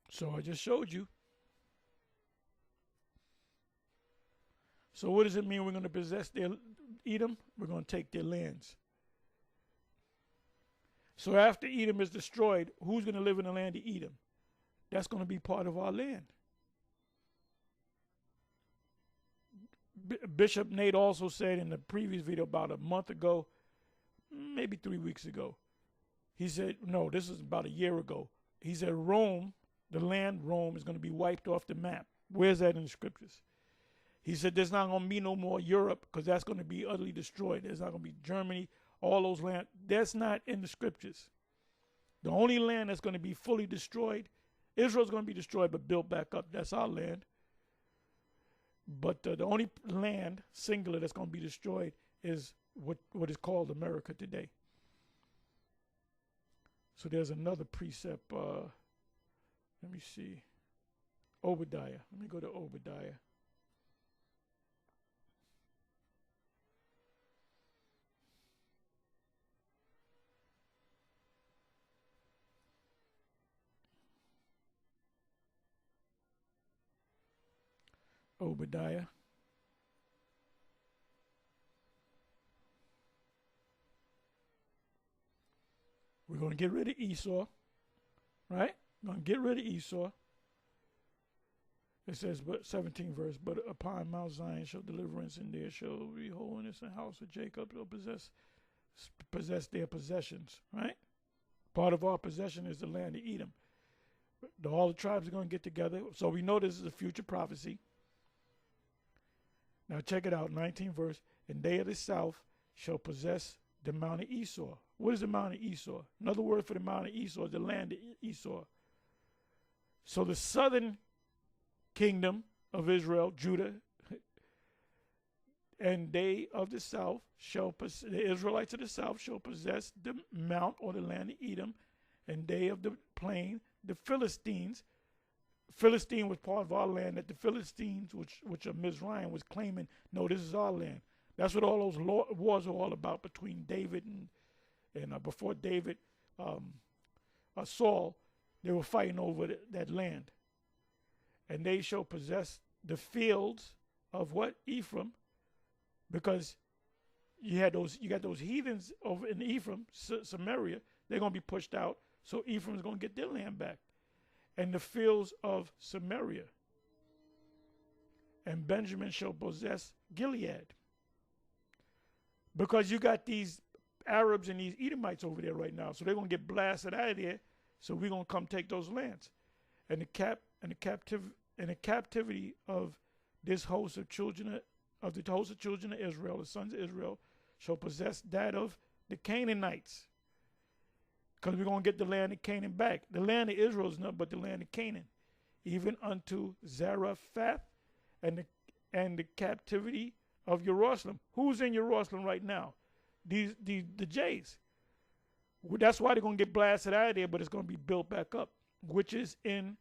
So I just showed you. So what does it mean we're going to possess their Edom? We're going to take their lands. So after Edom is destroyed, who's going to live in the land of Edom? That's going to be part of our land. Bishop Nate also said in the previous video about a month ago, maybe 3 weeks ago, he said, no, this is about a year ago. He said Rome, the land Rome, is going to be wiped off the map. Where's that in the scriptures? He said there's not going to be no more Europe because that's going to be utterly destroyed. There's not going to be Germany, all those lands. That's not in the scriptures. The only land that's going to be fully destroyed, Israel's going to be destroyed but built back up. That's our land. But the only land, singular, that's going to be destroyed is what is called America today. So there's another precept. Let me see. Obadiah. Let me go to Obadiah. Obadiah. We're going to get rid of Esau, right? We're going to get rid of Esau. It says, but 17th verse, but upon Mount Zion shall deliverance, and there shall be holiness, and house of Jacob shall possess their possessions, right? Part of our possession is the land of Edom. All the tribes are going to get together. So we know this is a future prophecy. Now check it out, 19th verse. And they of the south shall possess the Mount of Esau. What is the Mount of Esau? Another word for the Mount of Esau is the land of Esau. So the southern kingdom of Israel, Judah, And they of the south the Israelites of the south shall possess the mount or the land of Edom, and they of the plain, the Philistines. Philistine was part of our land that the Philistines, which are Mizraim, was claiming, no, this is our land. That's what all those wars are all about between David and before David, Saul, they were fighting over that land. And they shall possess the fields of what? Ephraim, because you got those heathens over in Ephraim, Samaria, they're going to be pushed out, so Ephraim's going to get their land back. And the fields of Samaria. And Benjamin shall possess Gilead. Because you got these Arabs and these Edomites over there right now, so they're going to get blasted out of there, so we're going to come take those lands. And the captivity of this host of children of Israel, the sons of Israel, shall possess that of the Canaanites. Because we're going to get the land of Canaan back. The land of Israel is nothing but the land of Canaan, even unto Zarephath and the captivity of Jerusalem. Who's in Jerusalem right now? The Jays. That's why they're going to get blasted out of there, but it's going to be built back up, which is in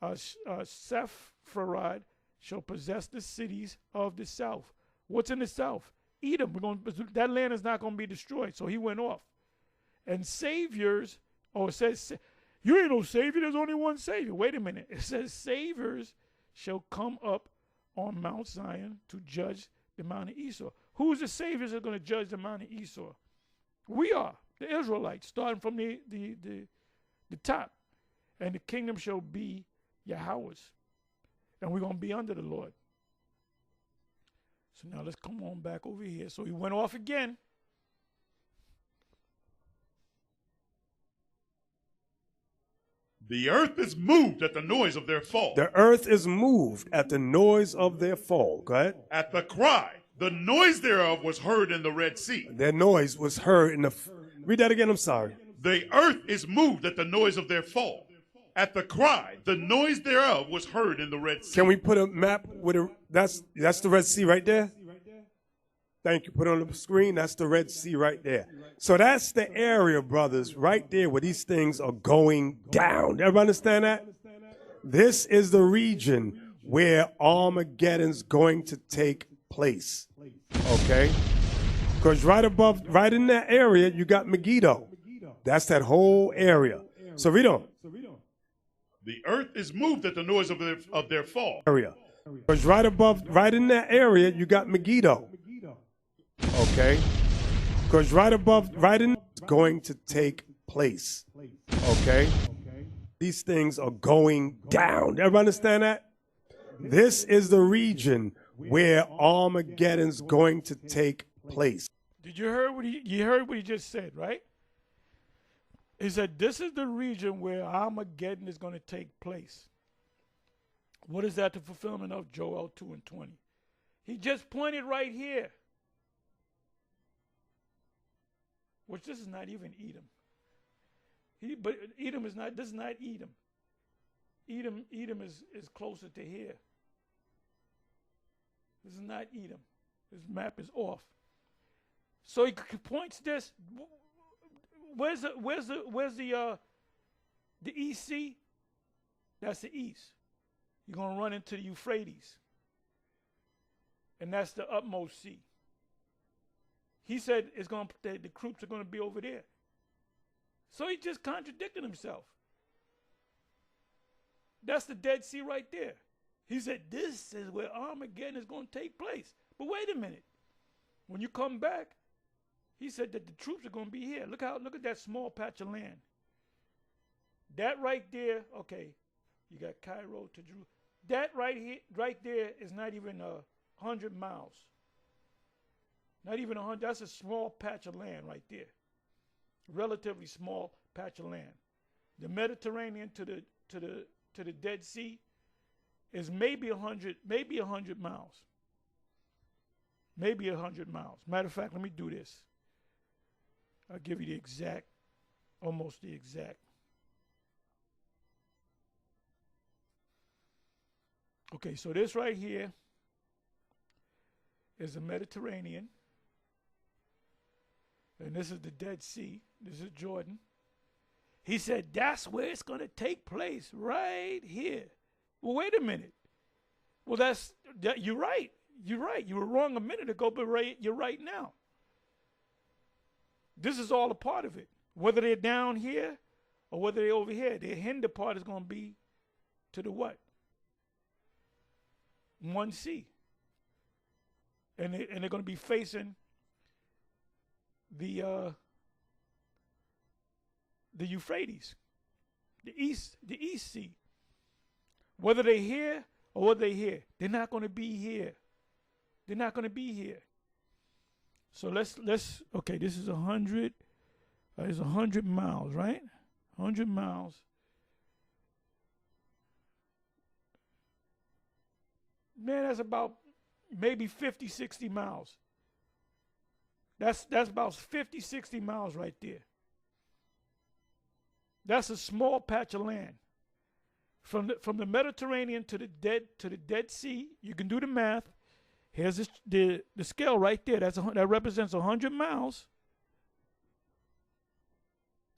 Sepharad shall possess the cities of the south. What's in the south? Edom. That land is not going to be destroyed, so he went off. And saviors, it says, you ain't no savior, there's only one savior. Wait a minute. It says saviors shall come up on Mount Zion to judge the Mount of Esau. Who's the saviors that are going to judge the Mount of Esau? We are, the Israelites, starting from the top. And the kingdom shall be Yahweh's. And we're going to be under the Lord. So now let's come on back over here. So he went off again. The earth is moved at the noise of their fall. The earth is moved at the noise of their fall. Go ahead. At the cry, the noise thereof was heard in the Red Sea. Their noise was heard in the... Read that again, I'm sorry. The earth is moved at the noise of their fall. At the cry, the noise thereof was heard in the Red Sea. Can we put a map with a... That's the Red Sea right there? Thank you. Put it on the screen. That's the Red Sea right there. So that's the area, brothers, right there where these things are going down. Everybody understand that? This is the region where Armageddon's going to take place. Okay? Because right in that area, you got Megiddo. That's that whole area. So read on. The earth is moved at the noise of their fall. Because right in that area, you got Megiddo. Okay? Because right in going to take place. Okay? These things are going down. Everybody understand that? This is the region where Armageddon's going to take place. Did you heard what he just said, right? He said this is the region where Armageddon is going to take place. What is that? The fulfillment of Joel 2:20. He just pointed right here. Which this is not even Edom. But Edom is not, this is not Edom. Edom is closer to here. This is not Edom. This map is off. So he points this. Where's the EC? That's the east. You're gonna run into the Euphrates. And that's the utmost sea. He said the troops are going to be over there. So he just contradicted himself. That's the Dead Sea right there. He said this is where Armageddon is going to take place. But wait a minute. When you come back, he said that the troops are going to be here. Look at that small patch of land. That right there, okay, you got Cairo to Jerusalem. That right there is not even 100 miles. Not even 100. That's a small patch of land right there. Relatively small patch of land. The Mediterranean to the Dead Sea is maybe 100 miles. Maybe 100 miles. Matter of fact, let me do this. I'll give you the exact, almost the exact. Okay, so this right here is the Mediterranean. And this is the Dead Sea. This is Jordan. He said, that's where it's going to take place, right here. Well, wait a minute. Well, you're right. You're right. You were wrong a minute ago, but you're right now. This is all a part of it. Whether they're down here or whether they're over here, their hinder part is going to be to the what? One sea. And they're going to be facing the Euphrates, the East Sea. Whether they're here or whether they're here, they're not going to be here. They're not going to be here. So let's okay, this is 100. It's 100 miles, right? 100 miles. Man, that's about maybe 50, 60 miles. That's about 50, 60 miles right there. That's a small patch of land. From the Mediterranean to the Dead Sea, you can do the math. Here's the scale right there. That represents 100 miles.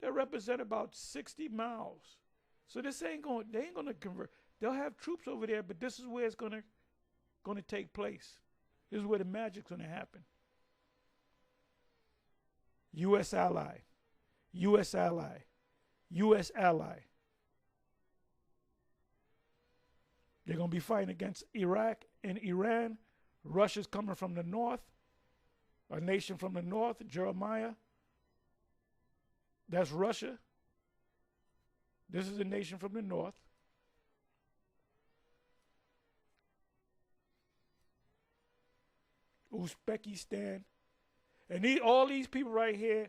That represents about 60 miles. So they ain't gonna convert. They'll have troops over there, but this is where it's gonna take place. This is where the magic's gonna happen. U.S. ally, U.S. ally, U.S. ally. They're gonna be fighting against Iraq and Iran. Russia's coming from the north, a nation from the north, Jeremiah. That's Russia. This is a nation from the north. Uzbekistan. And all these people right here,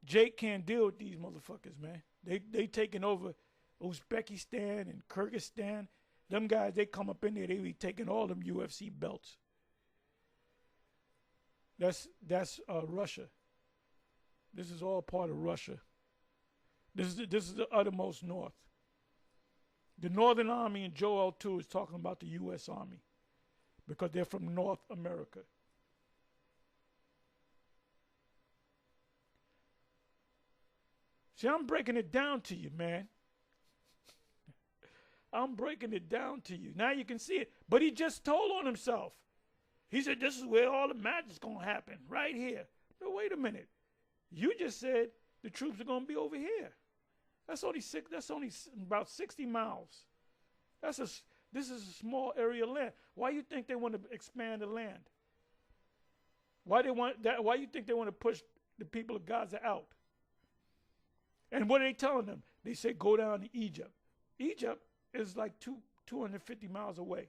Jake can't deal with these motherfuckers, man. They taking over Uzbekistan and Kyrgyzstan. Them guys, they come up in there, they be taking all them UFC belts. That's Russia. This is all part of Russia. This is the uttermost north. The Northern Army in Joel 2 is talking about the U.S. Army because they're from North America. See, I'm breaking it down to you, man. I'm breaking it down to you. Now you can see it. But he just told on himself. He said, this is where all the magic's going to happen, right here. No, wait a minute. You just said the troops are going to be over here. That's only about 60 miles. This is a small area of land. Why you think they want to expand the land? Why you think they want to push the people of Gaza out? And what are they telling them? They say go down to Egypt. Egypt is like 250 miles away.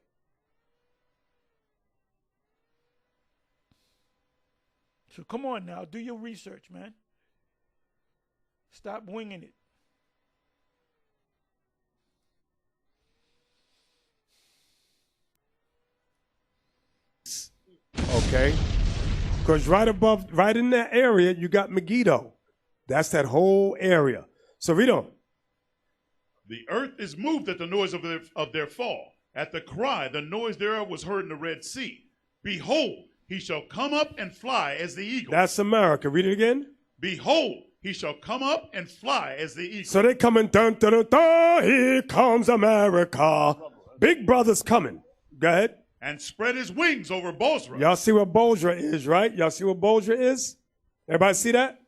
So come on now, do your research, man. Stop winging it. Okay? Because right in that area, you got Megiddo. That's that whole area. So read on. The earth is moved at the noise of their fall. At the cry, the noise thereof was heard in the Red Sea. Behold, he shall come up and fly as the eagle. That's America. Read it again. Behold, he shall come up and fly as the eagle. So they coming, dun, dun, dun, dun, here comes America. Big brother's coming. Go ahead. And spread his wings over Bozrah. Y'all see where Bozrah is, right? Y'all see where Bozrah is? Everybody see that?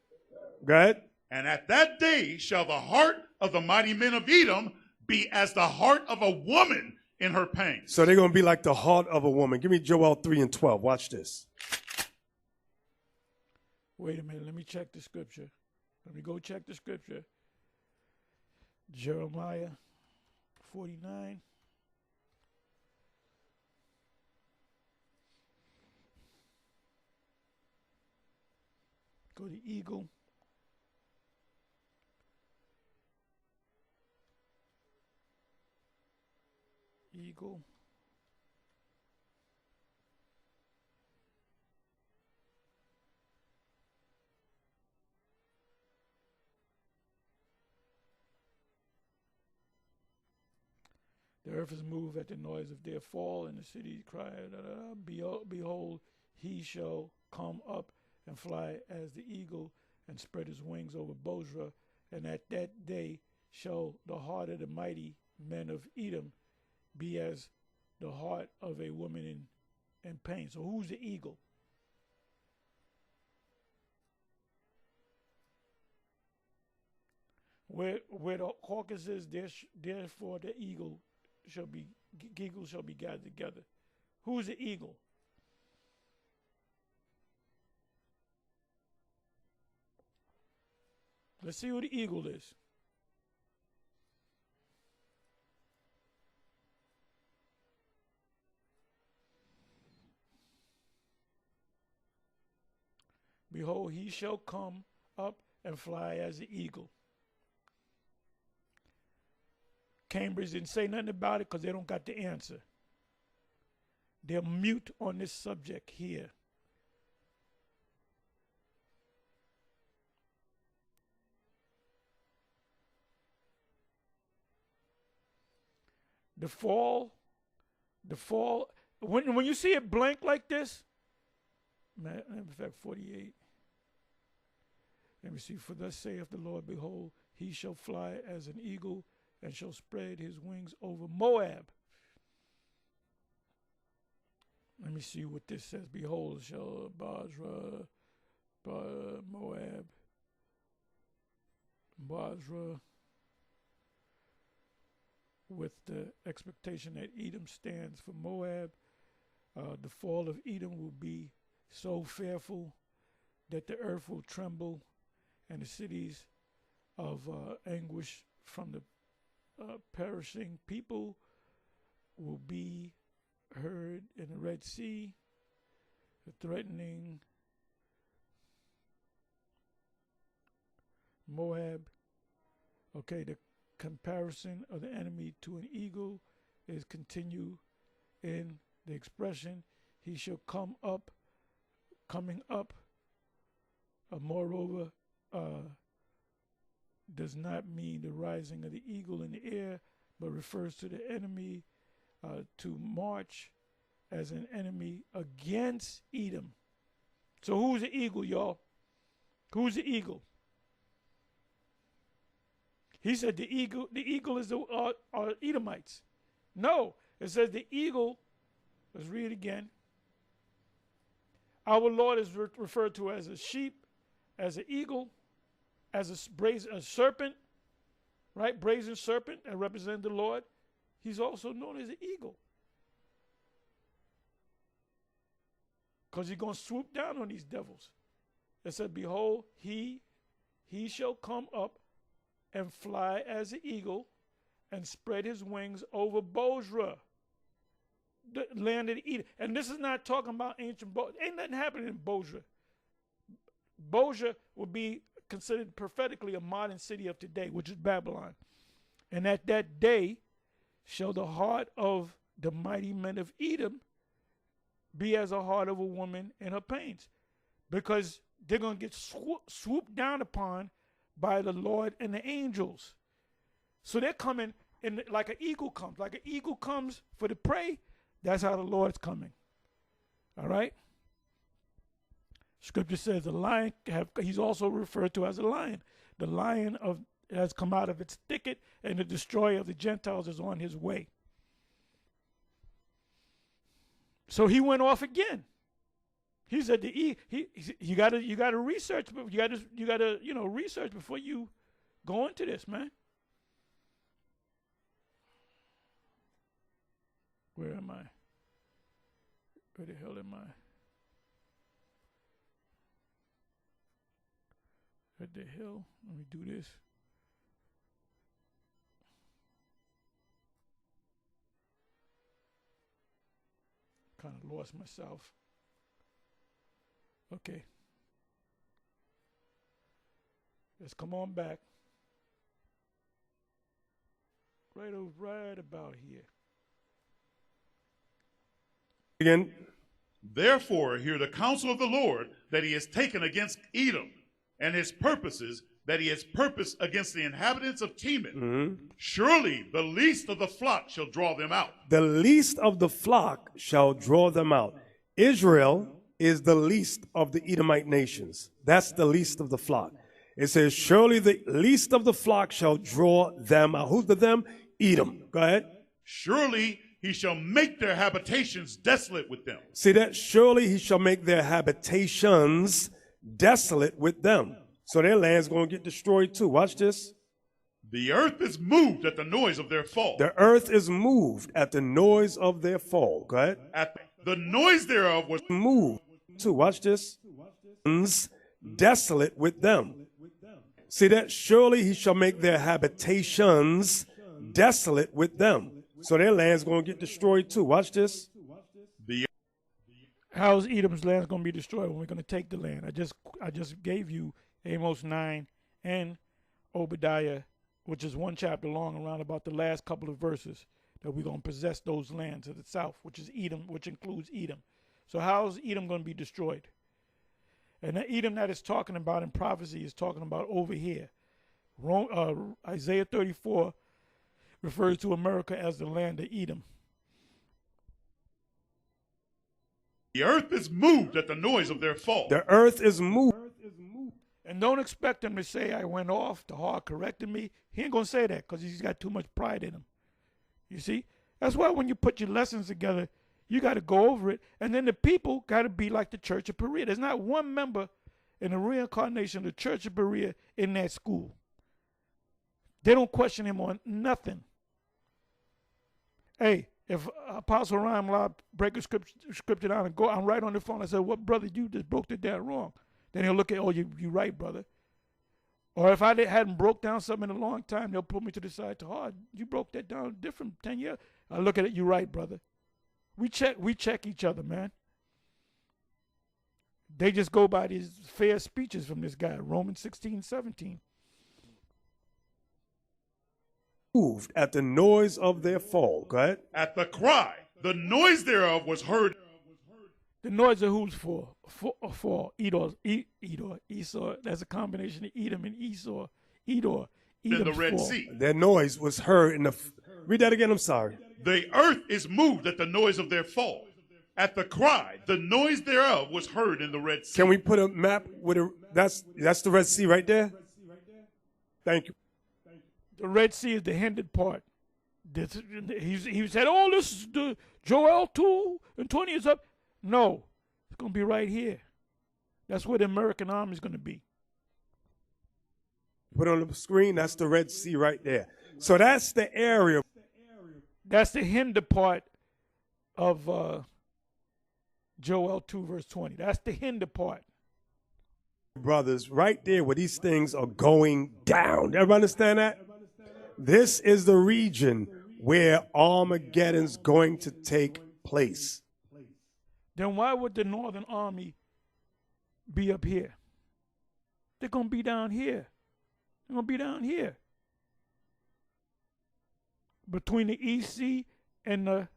Go ahead. And at that day shall the heart of the mighty men of Edom be as the heart of a woman in her pangs. So they're going to be like the heart of a woman. Give me Joel 3:12. Watch this. Wait a minute. Let me check the scripture. Let me go check the scripture. Jeremiah 49. Go to eagle. Eagle. The earth is moved at the noise of their fall, and the city cried, behold, he shall come up and fly as the eagle and spread his wings over Bozrah. And at that day shall the heart of the mighty men of Edom be as the heart of a woman in pain. So who's the eagle? Where the carcass is, therefore the eagle shall be gathered together. Who's the eagle? Let's see who the eagle is. Behold, he shall come up and fly as the eagle. Cambridge didn't say nothing about it because they don't got the answer. They're mute on this subject here. The fall, when you see it blank like this, in fact, 48. Let me see. For thus saith the Lord, behold, he shall fly as an eagle and shall spread his wings over Moab. Let me see what this says. Behold, shall Basra, Moab, Basra, with the expectation that Edom stands for Moab. The fall of Edom will be so fearful that the earth will tremble, and the cities of anguish from the perishing people will be heard in the Red Sea, the threatening Moab. Okay, the comparison of the enemy to an eagle is continued in the expression, he shall come up, coming up. Moreover, does not mean the rising of the eagle in the air, but refers to the enemy to march as an enemy against Edom. So who's the eagle, y'all? Who's the eagle? He said the eagle is the Edomites. No, it says the eagle, let's read it again. Our Lord is referred to as a sheep, as an eagle, as a serpent, right? Brazen serpent, and represent the Lord. He's also known as an eagle. Because he's going to swoop down on these devils. It said, behold, he shall come up and fly as an eagle and spread his wings over Bozrah, the land of Edom. And this is not talking about ancient Bozrah. Ain't nothing happening in Bozrah. Bozrah would be considered prophetically a modern city of today, which is Babylon. And at that day shall the heart of the mighty men of Edom be as a heart of a woman in her pains, because they're going to get swooped down upon by the Lord and the angels. So they're coming in like an eagle comes. Like an eagle comes for the prey, that's how the Lord's coming. All right? Scripture says the lion, he's also referred to as a lion. The lion has come out of its thicket, and the destroyer of the Gentiles is on his way. So he went off again. He said you gotta research, but you gotta research before you go into this, man. Where am I? Where the hell am I? What the hell? Let me do this. Kind of lost myself. Okay. Let's come on back. Right about here. Again. Therefore, hear the counsel of the Lord that he has taken against Edom, and his purposes that he has purposed against the inhabitants of Teman. Mm-hmm. Surely the least of the flock shall draw them out. The least of the flock shall draw them out. Israel is the least of the Edomite nations. That's the least of the flock. It says, surely the least of the flock shall draw them out. Who's the them? Edom. Go ahead. Surely he shall make their habitations desolate with them. See that? Surely he shall make their habitations desolate with them. So their land's going to get destroyed too. Watch this. The earth is moved at the noise of their fall. The earth is moved at the noise of their fall. Go ahead. At the noise thereof was Moved too. Watch this. Desolate with them. See that? Surely he shall make their habitations desolate with them. So their land's going to get destroyed too. Watch this. How's Edom's land going to be destroyed when we're going to take the land? I just gave you Amos 9 and Obadiah, which is one chapter long, around about the last couple of verses, that we're going to possess those lands to the south, which is Edom, which includes Edom. So how's Edom going to be destroyed? And the Edom that is talking about in prophecy is talking about over here. Isaiah 34 refers to America as the land of Edom. the earth is moved at the noise of their fall. The earth is moved. And don't expect him to say, I went off, the heart corrected me. He ain't going to say that because he's got too much pride in him. You see? That's why when you put your lessons together, you got to go over it. And then the people got to be like the Church of Perea. There's not one member in the reincarnation of the Church of Perea in that school. They don't question him on nothing. Hey, if Apostle Rhyme Law break a scripture down and go out right on the phone and say, what brother, you just broke that down wrong. Then he'll look at, oh, you're right, brother. Or if I hadn't broke down something in a long time, they'll put me to the side to hard. You broke that down different 10 years. I look at it, you're right, brother. We check each other, man. They just go by these fair speeches from this guy, Romans 16:17. Moved at the noise of their fall. Go ahead. At the cry, the noise thereof was heard. The noise of who's for? Edom, Esau. That's a combination of Edom and Esau. Edom In the Red Sea. Their noise was heard in the... Read that again, I'm sorry. The earth is moved at the noise of their fall. At the cry, the noise thereof was heard in the Red Sea. Can we put a map with a... That's the Red Sea right there? Thank you. The Red Sea is the hindered part. He said, oh, this is the Joel 2 and 20 is up. No, it's going to be right here. That's where the American army is going to be. Put on the screen, that's the Red Sea right there. So that's the area. That's the hinder part of Joel 2 verse 20. That's the hinder part. Brothers, right there where these things are going down. Everybody understand that? This is the region where Armageddon's going to take place. Then why would the Northern Army be up here? They're going to be down here. They're going to be down here. Between the East Sea and the,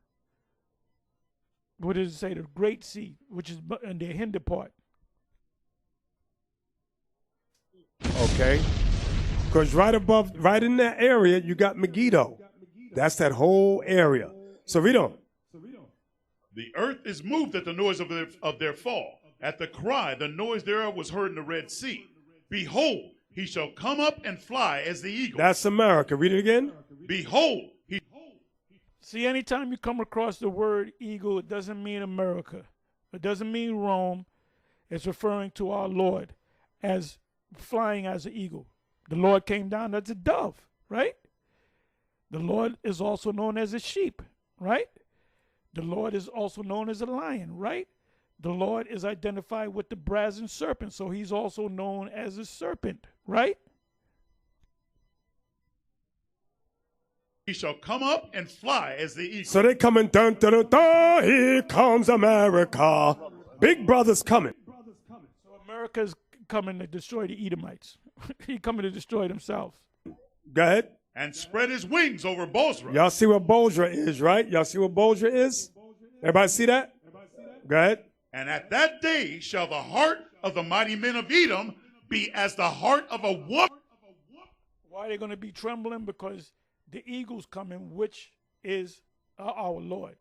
what does it say, the Great Sea, which is in the hinder part. Okay. Because right above, right in that area, you got Megiddo. That's that whole area. So read on. The earth is moved at the noise of their fall. At the cry, the noise thereof was heard in the Red Sea. Behold, he shall come up and fly as the eagle. That's America. Read it again. Behold, he... See, anytime you come across the word eagle, it doesn't mean America. It doesn't mean Rome. It's referring to our Lord as flying as an eagle. The Lord came down as a dove, right? The Lord is also known as a sheep, right? The Lord is also known as a lion, right? The Lord is identified with the brazen serpent, so he's also known as a serpent, right? He shall come up and fly as the eagle. So they coming, dun, dun, dun, dun, here comes America. Big brother's coming. So America's coming to destroy the Edomites. He's coming to destroy themselves. Go ahead. And spread his wings over Bozrah. Y'all see what Bozrah is, right? Y'all see what Bozrah is? Everybody see that? Go ahead. And at that day shall the heart of the mighty men of Edom be as the heart of a woman. Why are they going to be trembling? Because the eagle's coming, which is our Lord.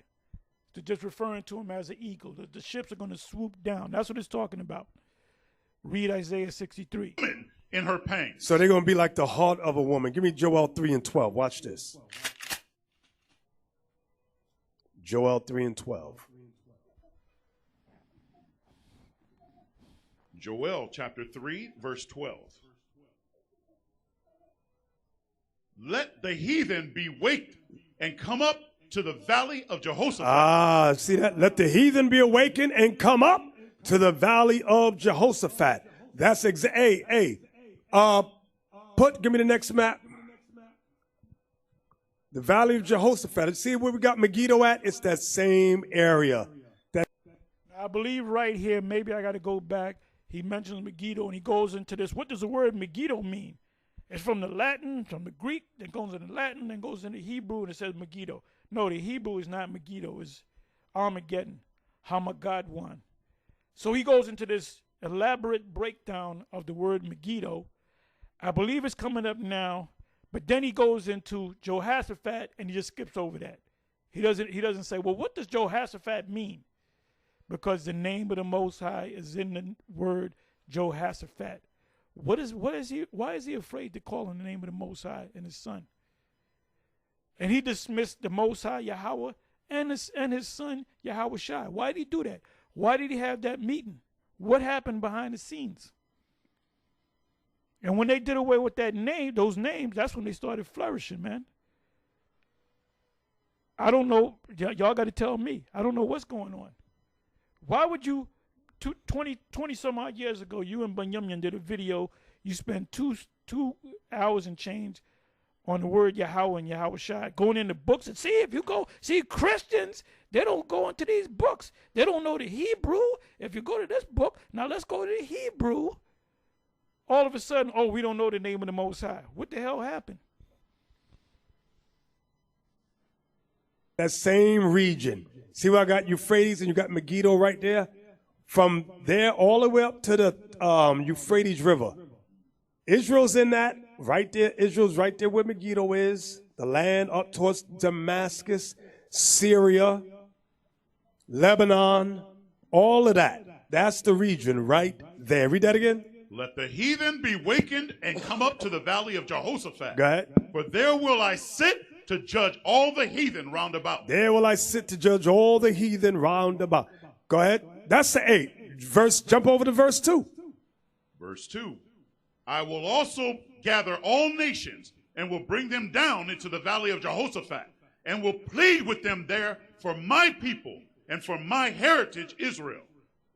They're just referring to him as an eagle. The ships are going to swoop down. That's what it's talking about. Read Isaiah 63. In her pangs. So they're going to be like the heart of a woman. Give me Joel 3 and 12. Watch this. Joel 3 and 12. Joel chapter 3, verse 12. Let the heathen be waked and come up to the valley of Jehoshaphat. Ah, see that? Let the heathen be awakened and come up to the valley of Jehoshaphat. That's give me the next map. The valley of Jehoshaphat. See where we got Megiddo at? It's that same area. I believe right here, maybe I got to go back. He mentions Megiddo and he goes into this. What does the word Megiddo mean? It's from the Latin, from the Greek, then goes into Latin, then goes into Hebrew, and it says Megiddo. No, the Hebrew is not Megiddo, it's Armageddon, Armageddon. So he goes into this elaborate breakdown of the word Megiddo. I believe it's coming up now, but then he goes into Jehoshaphat and he just skips over that. He doesn't say, well, what does Jehoshaphat mean? Because the name of the Most High is in the word Jehoshaphat. Why is he afraid to call on the name of the Most High and his son? And he dismissed the Most High Yahweh and his son Yahweh Shai. Why did he do that? Why did he have that meeting? What happened behind the scenes? And when they did away with those names, that's when they started flourishing, man. I don't know. Y'all got to tell me. I don't know what's going on. Why would you, 20 some odd years ago, you and Bunyamin did a video. You spent two hours and change on the word Yahweh and Yahweh Shai, going into books. And see Christians, they don't go into these books. They don't know the Hebrew. If you go to this book, now let's go to the Hebrew. All of a sudden, we don't know the name of the Most High. What the hell happened? That same region. See where I got Euphrates and you got Megiddo right there? From there all the way up to the Euphrates River. Israel's in that right there. Israel's right there where Megiddo is. The land up towards Damascus, Syria, Lebanon, all of that. That's the region right there. Read that again. Let the heathen be wakened and come up to the valley of Jehoshaphat. Go ahead. For there will I sit to judge all the heathen round about. There will I sit to judge all the heathen round about. Go ahead. That's the 8. Verse. Jump over to verse 2. Verse 2. I will also gather all nations and will bring them down into the valley of Jehoshaphat and will plead with them there for my people and for my heritage Israel,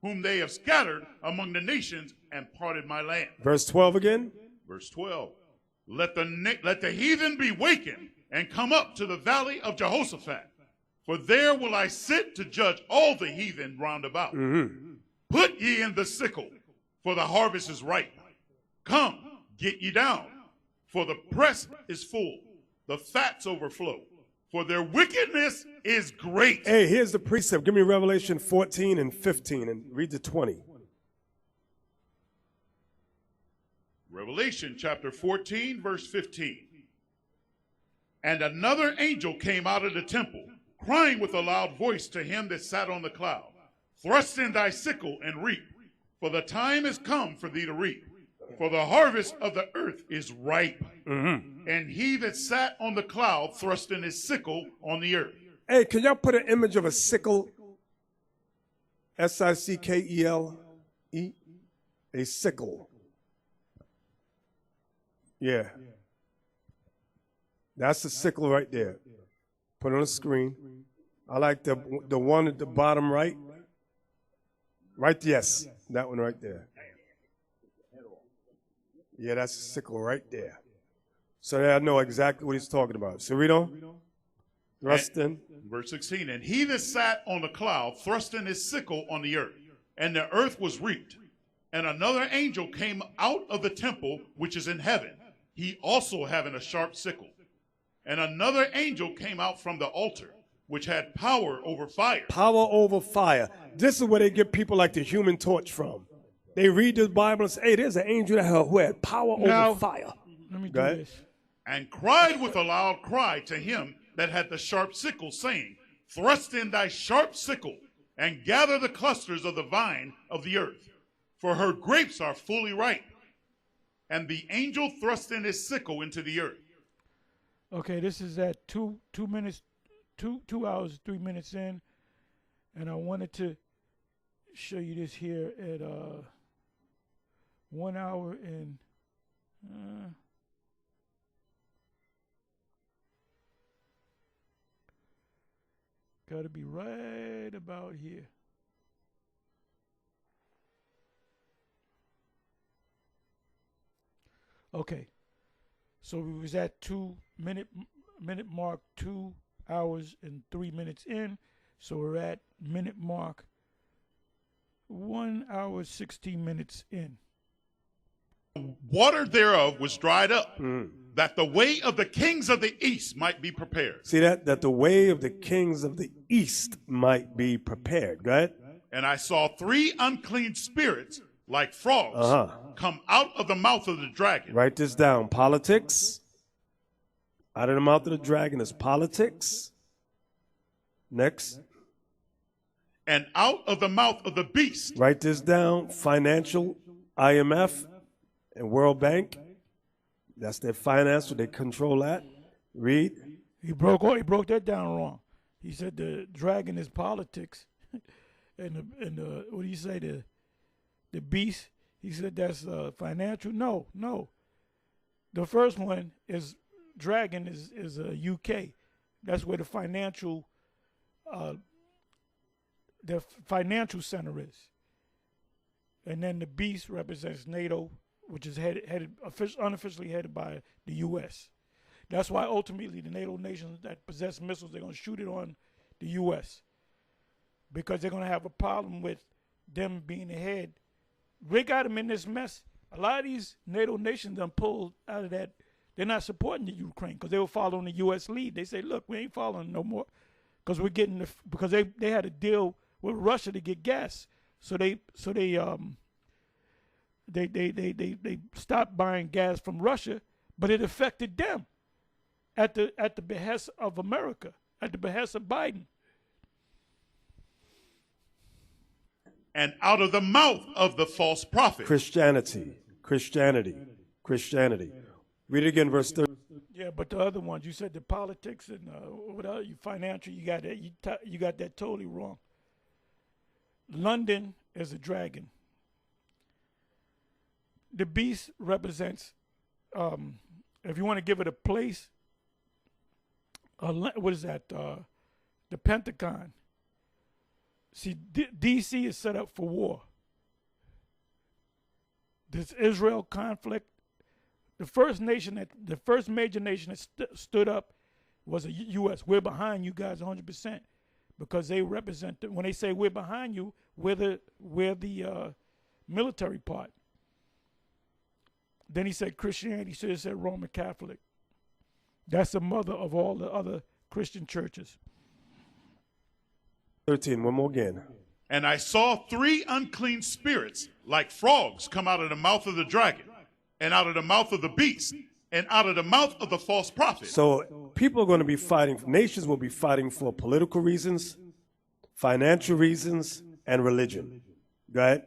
whom they have scattered among the nations and parted my land. Verse 12 again. Verse 12. Let the heathen be wakened and come up to the valley of Jehoshaphat, for there will I sit to judge all the heathen round about. Mm-hmm. Put ye in the sickle, for the harvest is ripe. Come, get ye down, for the press is full, the fats overflow, for their wickedness is great. Hey, here's the precept. Give me Revelation 14 and 15 and read the 20. Revelation chapter 14, verse 15. And another angel came out of the temple, crying with a loud voice to him that sat on the cloud, thrust in thy sickle and reap, for the time is come for thee to reap. For the harvest of the earth is ripe. Mm-hmm. And he that sat on the cloud thrust in his sickle on the earth. Hey, can y'all put an image of a sickle? S-I-C-K-E-L-E? A sickle. Yeah. That's the sickle right there. Put it on the screen. I like the one at the bottom right. Right, yes. That one right there. Yeah, that's a sickle right there. So I know exactly what he's talking about. So read on. Thrust in. Verse 16. And he that sat on the cloud thrust in his sickle on the earth, and the earth was reaped. And another angel came out of the temple which is in heaven, he also having a sharp sickle. And another angel came out from the altar, which had power over fire. Power over fire. This is where they get people like the Human Torch from. They read the Bible and say, hey, there's an angel who had power over fire. Let me do this. And cried with a loud cry to him that had the sharp sickle, saying, thrust in thy sharp sickle, and gather the clusters of the vine of the earth, for her grapes are fully ripe. And the angel thrust in his sickle into the earth. Okay, this is at 2 hours 3 minutes in, and I wanted to show you this here at 1 hour and got to be right about here. Okay, so we was at minute mark 2 hours and 3 minutes in, so we're at minute mark 1 hour 16 minutes in. Water thereof was dried up, that the way of the kings of the east might be prepared. See that? That the way of the kings of the east might be prepared. Go ahead. And I saw 3 unclean spirits like frogs come out of the mouth of the dragon. Write this down. Politics. Out of the mouth of the dragon is politics. Next. And out of the mouth of the beast. Write this down. Financial, IMF, and World Bank. That's their finance, so they control that. Read. He broke that down wrong. He said the dragon is politics, and what do you say, the beast? He said that's financial. No. The first one is dragon is UK. That's where the financial center is, and then the beast represents NATO, which is unofficially headed by the U.S. That's why ultimately the NATO nations that possess missiles, they're going to shoot it on the U.S. because they're going to have a problem with them being ahead. They got them in this mess. A lot of these NATO nations done pulled out of that. They're not supporting the Ukraine because they were following the U.S. lead. They say, look, we ain't following no more because we're getting because they had a deal with Russia to get gas. So they stopped buying gas from Russia, but it affected them at the behest of America, at the behest of Biden. And out of the mouth of the false prophet. Christianity. Read it again, verse 30. Yeah, but the other ones, you said the politics and without you financial, you got that you got that totally wrong. London is a dragon. The beast represents, if you want to give it a place, what is that? The Pentagon. See, D.C. is set up for war. This Israel conflict, the first major nation that stood up was the U.S. We're behind you guys 100% because they represent. When they say we're behind you, we're the military part. Then he said Christianity. He should have said Roman Catholic. That's the mother of all the other Christian churches. 13, one more again. And I saw 3 unclean spirits like frogs come out of the mouth of the dragon, and out of the mouth of the beast, and out of the mouth of the false prophet. So people are going to be fighting, nations will be fighting for political reasons, financial reasons, and religion. Go ahead.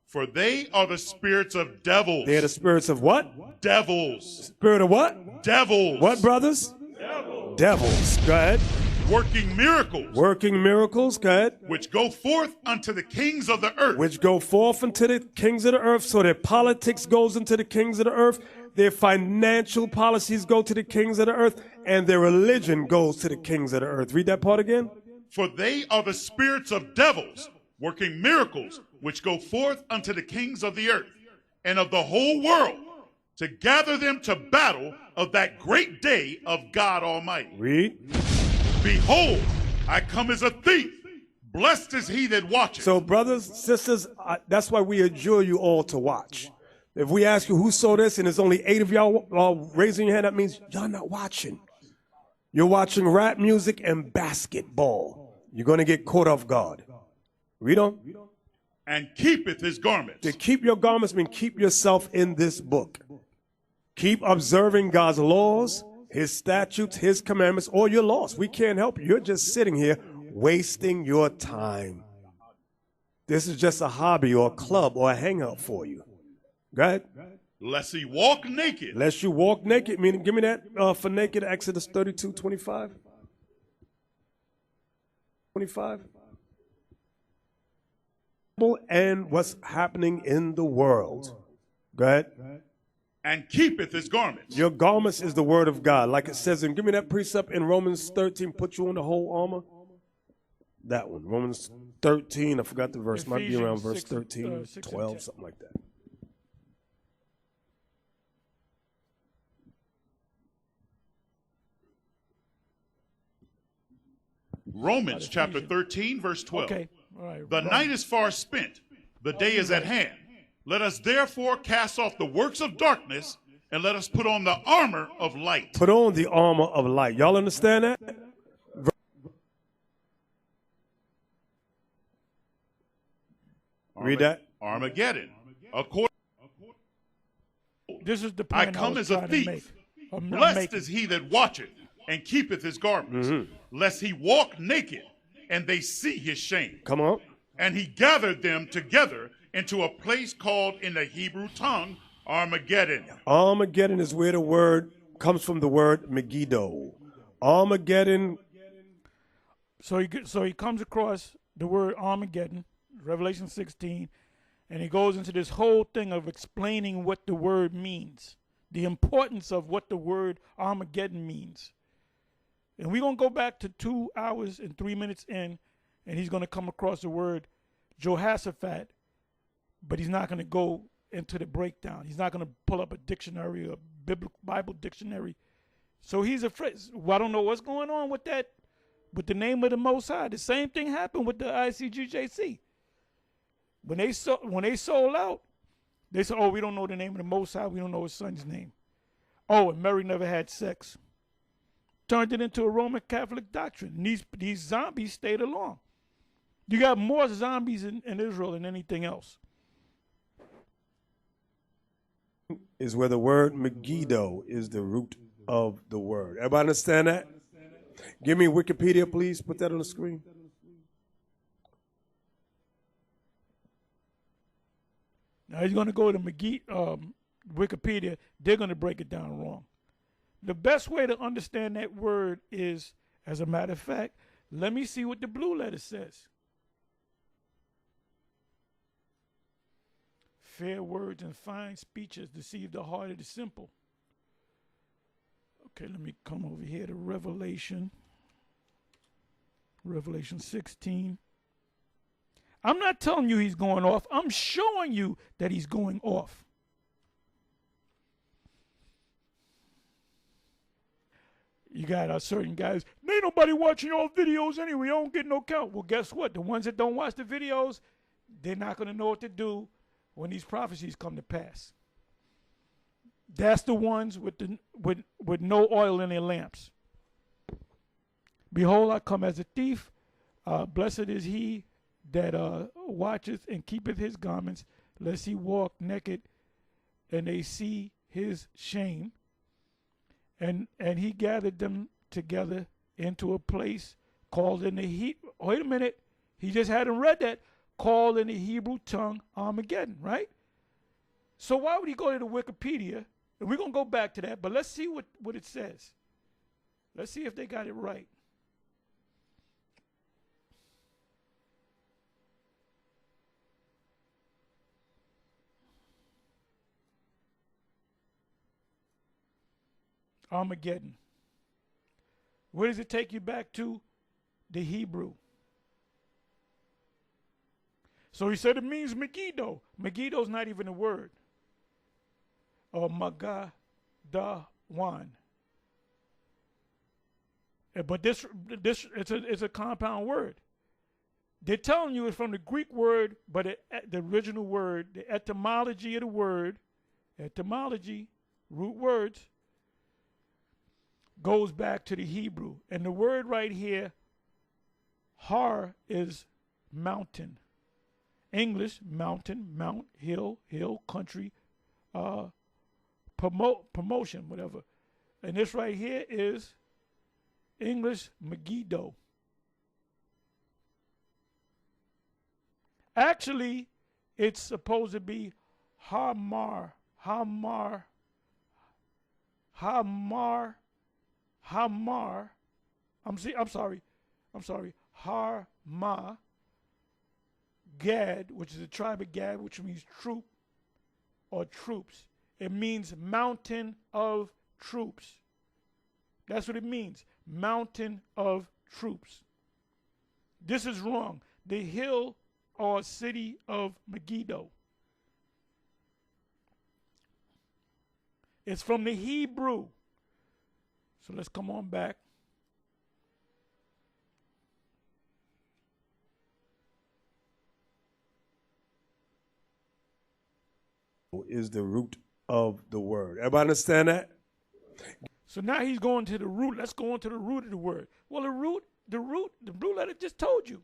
For they are the spirits of devils. They are the spirits of what? Devils. Spirit of what? Devils. What, brothers? Devils. Go ahead. Working miracles. Working miracles. Go ahead. Which go forth unto the kings of the earth. Which go forth unto the kings of the earth. So their politics goes into the kings of the earth. Their financial policies go to the kings of the earth. And their religion goes to the kings of the earth. Read that part again. For they are the spirits of devils, working miracles, which go forth unto the kings of the earth and of the whole world, to gather them to battle of that great day of God Almighty. Read. Behold, I come as a thief. Blessed is he that watches. So, brothers, sisters, that's why we adjure you all to watch. If we ask you who saw this and there's only 8 of y'all raising your hand, that means y'all not watching. You're watching rap music and basketball. You're going to get caught off guard. Read on. And keepeth his garments. To keep your garments means keep yourself in this book. Keep observing God's laws, his statutes, his commandments, or you're lost. We can't help you. You're just sitting here wasting your time. This is just a hobby or a club or a hangout for you. Go ahead. Lest he walk naked. Lest you walk naked. Meaning, give me that for naked, Exodus 32, 25. 25. And what's happening in the world. Go ahead. And keepeth his garments. Your garments is the word of God. Like it says, and give me that precept in Romans 13, put you on the whole armor. That one. Romans 13, I forgot the verse. Might be around verse 13, 12, something like that. Romans chapter 13, verse 12. Okay. All right. The night is far spent. The day is at hand. Let us therefore cast off the works of darkness and let us put on the armor of light. Put on the armor of light. Y'all understand that? Read that. Armageddon. According, This is the I point come was as a trying to make. thief. I'm Blessed making. is he that watcheth and keepeth his garments, lest he walk naked and they see his shame. Come on. And he gathered them together into a place called in the Hebrew tongue Armageddon. Armageddon is where the word comes from, the word Megiddo. Armageddon. So he comes across the word Armageddon, Revelation 16, and he goes into this whole thing of explaining what the word means, the importance of what the word Armageddon means. And we're going to go back to 2 hours and 3 minutes in, and he's going to come across the word Jehoshaphat, but he's not going to go into the breakdown. He's not going to pull up a dictionary or Bible dictionary. So he's afraid. Well, I don't know what's going on with that, with the name of the Most High. The same thing happened with the ICGJC. When they sold out, they said, "Oh, we don't know the name of the Most High. We don't know his son's name." Oh, and Mary never had sex. Turned it into a Roman Catholic doctrine. And these zombies stayed along. You got more zombies in Israel than anything else. Is where the word Megiddo is the root of the word. Everybody understand that? Give me Wikipedia, please. Put that on the screen. Now he's going to go to Wikipedia. They're going to break it down wrong. The best way to understand that word is, as a matter of fact, let me see what the blue letter says. Fair words and fine speeches deceive the heart of the simple. Okay, let me come over here to Revelation. Revelation 16. I'm not telling you he's going off. I'm showing you that he's going off. You got certain guys, ain't nobody watching your videos anyway. You don't get no count. Well, guess what? The ones that don't watch the videos, they're not going to know what to do when these prophecies come to pass. That's the ones with no oil in their lamps. Behold, I come as a thief. Blessed is he that watcheth and keepeth his garments, lest he walk naked and they see his shame. And he gathered them together into a place called in the wait a minute, he just hadn't read that, called in the Hebrew tongue Armageddon, right? So why would he go to the Wikipedia? And we're going to go back to that, but let's see what it says. Let's see if they got it right. Armageddon. Where does it take you back to? The Hebrew. So he said it means Megiddo. Megiddo's not even a word. Or Magadawan. But this it's a compound word. They're telling you it's from the Greek word, but the original word, the etymology of the word, root words, goes back to the Hebrew. And the word right here, har, is mountain. English, mountain, mount, hill, country, promotion, whatever. And this right here is English Megiddo. Actually, it's supposed to be Hamar. I'm sorry. Harma Gad, which is the tribe of Gad, which means troop or troops. It means mountain of troops. That's what it means. Mountain of troops. This is wrong. The hill or city of Megiddo. It's from the Hebrew. So let's come on back. Is the root of the word. Everybody understand that? So now he's going to the root. Let's go on to the root of the word. Well, the root letter just told you.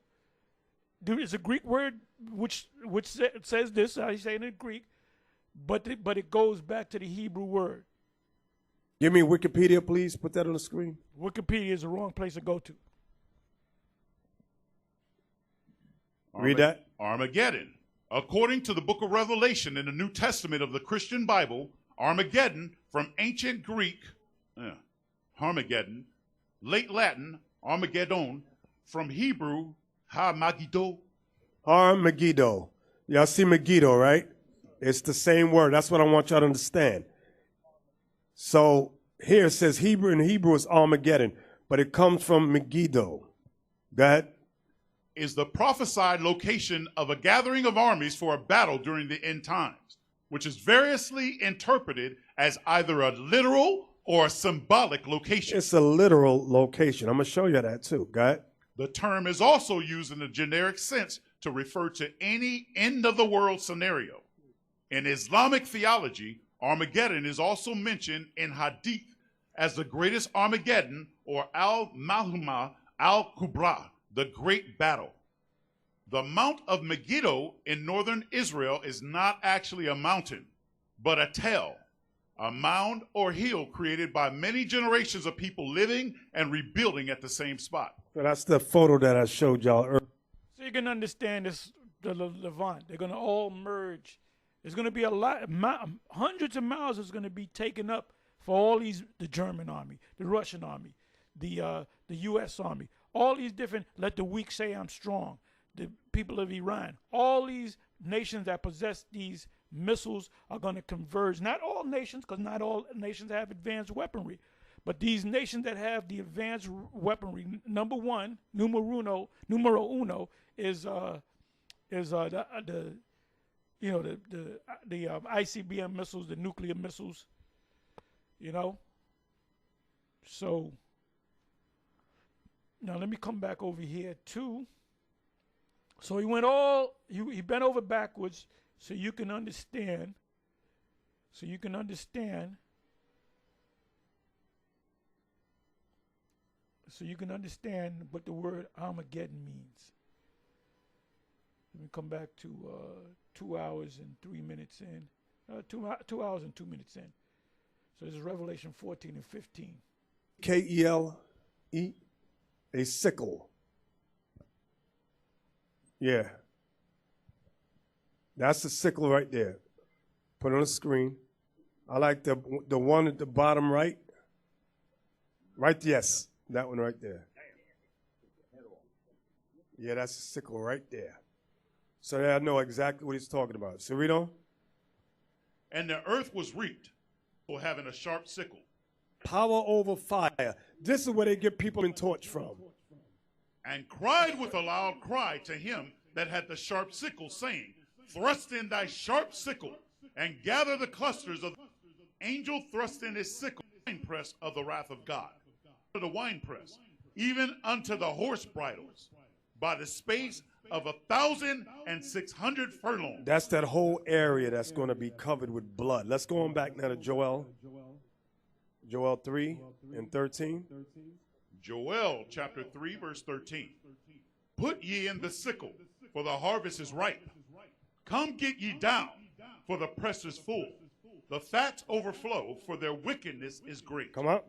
There is a Greek word which says this. I say it in Greek, but it goes back to the Hebrew word. Give me Wikipedia, please. Put that on the screen. Wikipedia is the wrong place to go to. Read that. Armageddon. According to the book of Revelation in the New Testament of the Christian Bible, Armageddon, from ancient Greek, Armageddon, late Latin, Armageddon, from Hebrew, Ha-Magiddo. Megiddo. Y'all see Megiddo, right? It's the same word. That's what I want y'all to understand. So here it says Hebrew, in Hebrew is Armageddon, but it comes from Megiddo. That is the prophesied location of a gathering of armies for a battle during the end times, which is variously interpreted as either a literal or a symbolic location. It's a literal location. I'm going to show you that too. Got it? The term is also used in a generic sense to refer to any end-of-the-world scenario. In Islamic theology, Armageddon is also mentioned in Hadith as the greatest Armageddon, or Al-Malhuma Al-Kubra, the great battle. The Mount of Megiddo in northern Israel is not actually a mountain, but a tell, a mound or hill created by many generations of people living and rebuilding at the same spot. So that's the photo that I showed y'all earlier. So you can understand this, the Levant. They're going to all merge. There's going to be a lot, hundreds of miles is going to be taken up for all these, the German army, the Russian army, the U.S. army, all these different, let the weak say I'm strong, the people of Iran, all these nations that possess these missiles are going to converge. Not all nations, because not all nations have advanced weaponry, but these nations that have the advanced weaponry, number one, numero uno, is the ICBM missiles, the nuclear missiles, you know. So now let me come back over here too. So he bent over backwards so you can understand. What the word Armageddon means. Let me come back to 2 hours and 3 minutes in. 2 hours and 2 minutes in. So this is Revelation 14 and 15. K-E-L-E, a sickle. Yeah. That's the sickle right there. Put it on the screen. I like the one at the bottom right. Right, yes. That one right there. Yeah, that's the sickle right there. So I know exactly what he's talking about. So read on. And the earth was reaped for having a sharp sickle. Power over fire. This is where they get people in torch from. And cried with a loud cry to him that had the sharp sickle, saying, Thrust in thy sharp sickle, and gather the clusters of the angel thrust in his sickle, the winepress of the wrath of God. The winepress, even unto the horse bridles, by the space of 1,600 furlongs. That's that whole area that's going to be covered with blood. Let's go on back now to Joel 3 and 13. Joel chapter 3 verse 13. Put ye in the sickle, for the harvest is ripe. Come get ye down, for the press is full. The fats overflow, for their wickedness is great. Come on.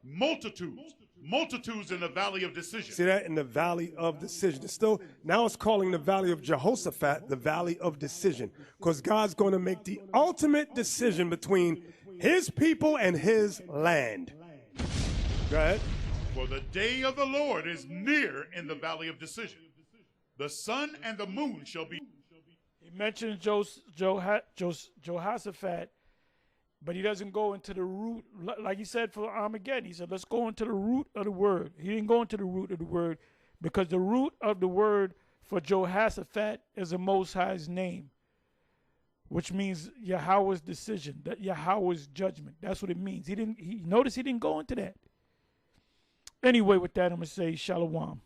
Multitudes multitudes in the valley of decision. See that? In the valley of decision. It's still, now it's calling the valley of Jehoshaphat the valley of decision, because God's going to make the ultimate decision between his people and his land. Go ahead. For the day of the Lord is near in the valley of decision. The sun and the moon shall be. He mentions Jehoshaphat, but he doesn't go into the root, like he said for Armageddon. He said, let's go into the root of the word. He didn't go into the root of the word, because the root of the word for Jehoshaphat is the Most High's name, which means Yahweh's decision, that Yahweh's judgment. That's what it means. Notice he didn't go into that. Anyway, with that, I'm going to say shalom.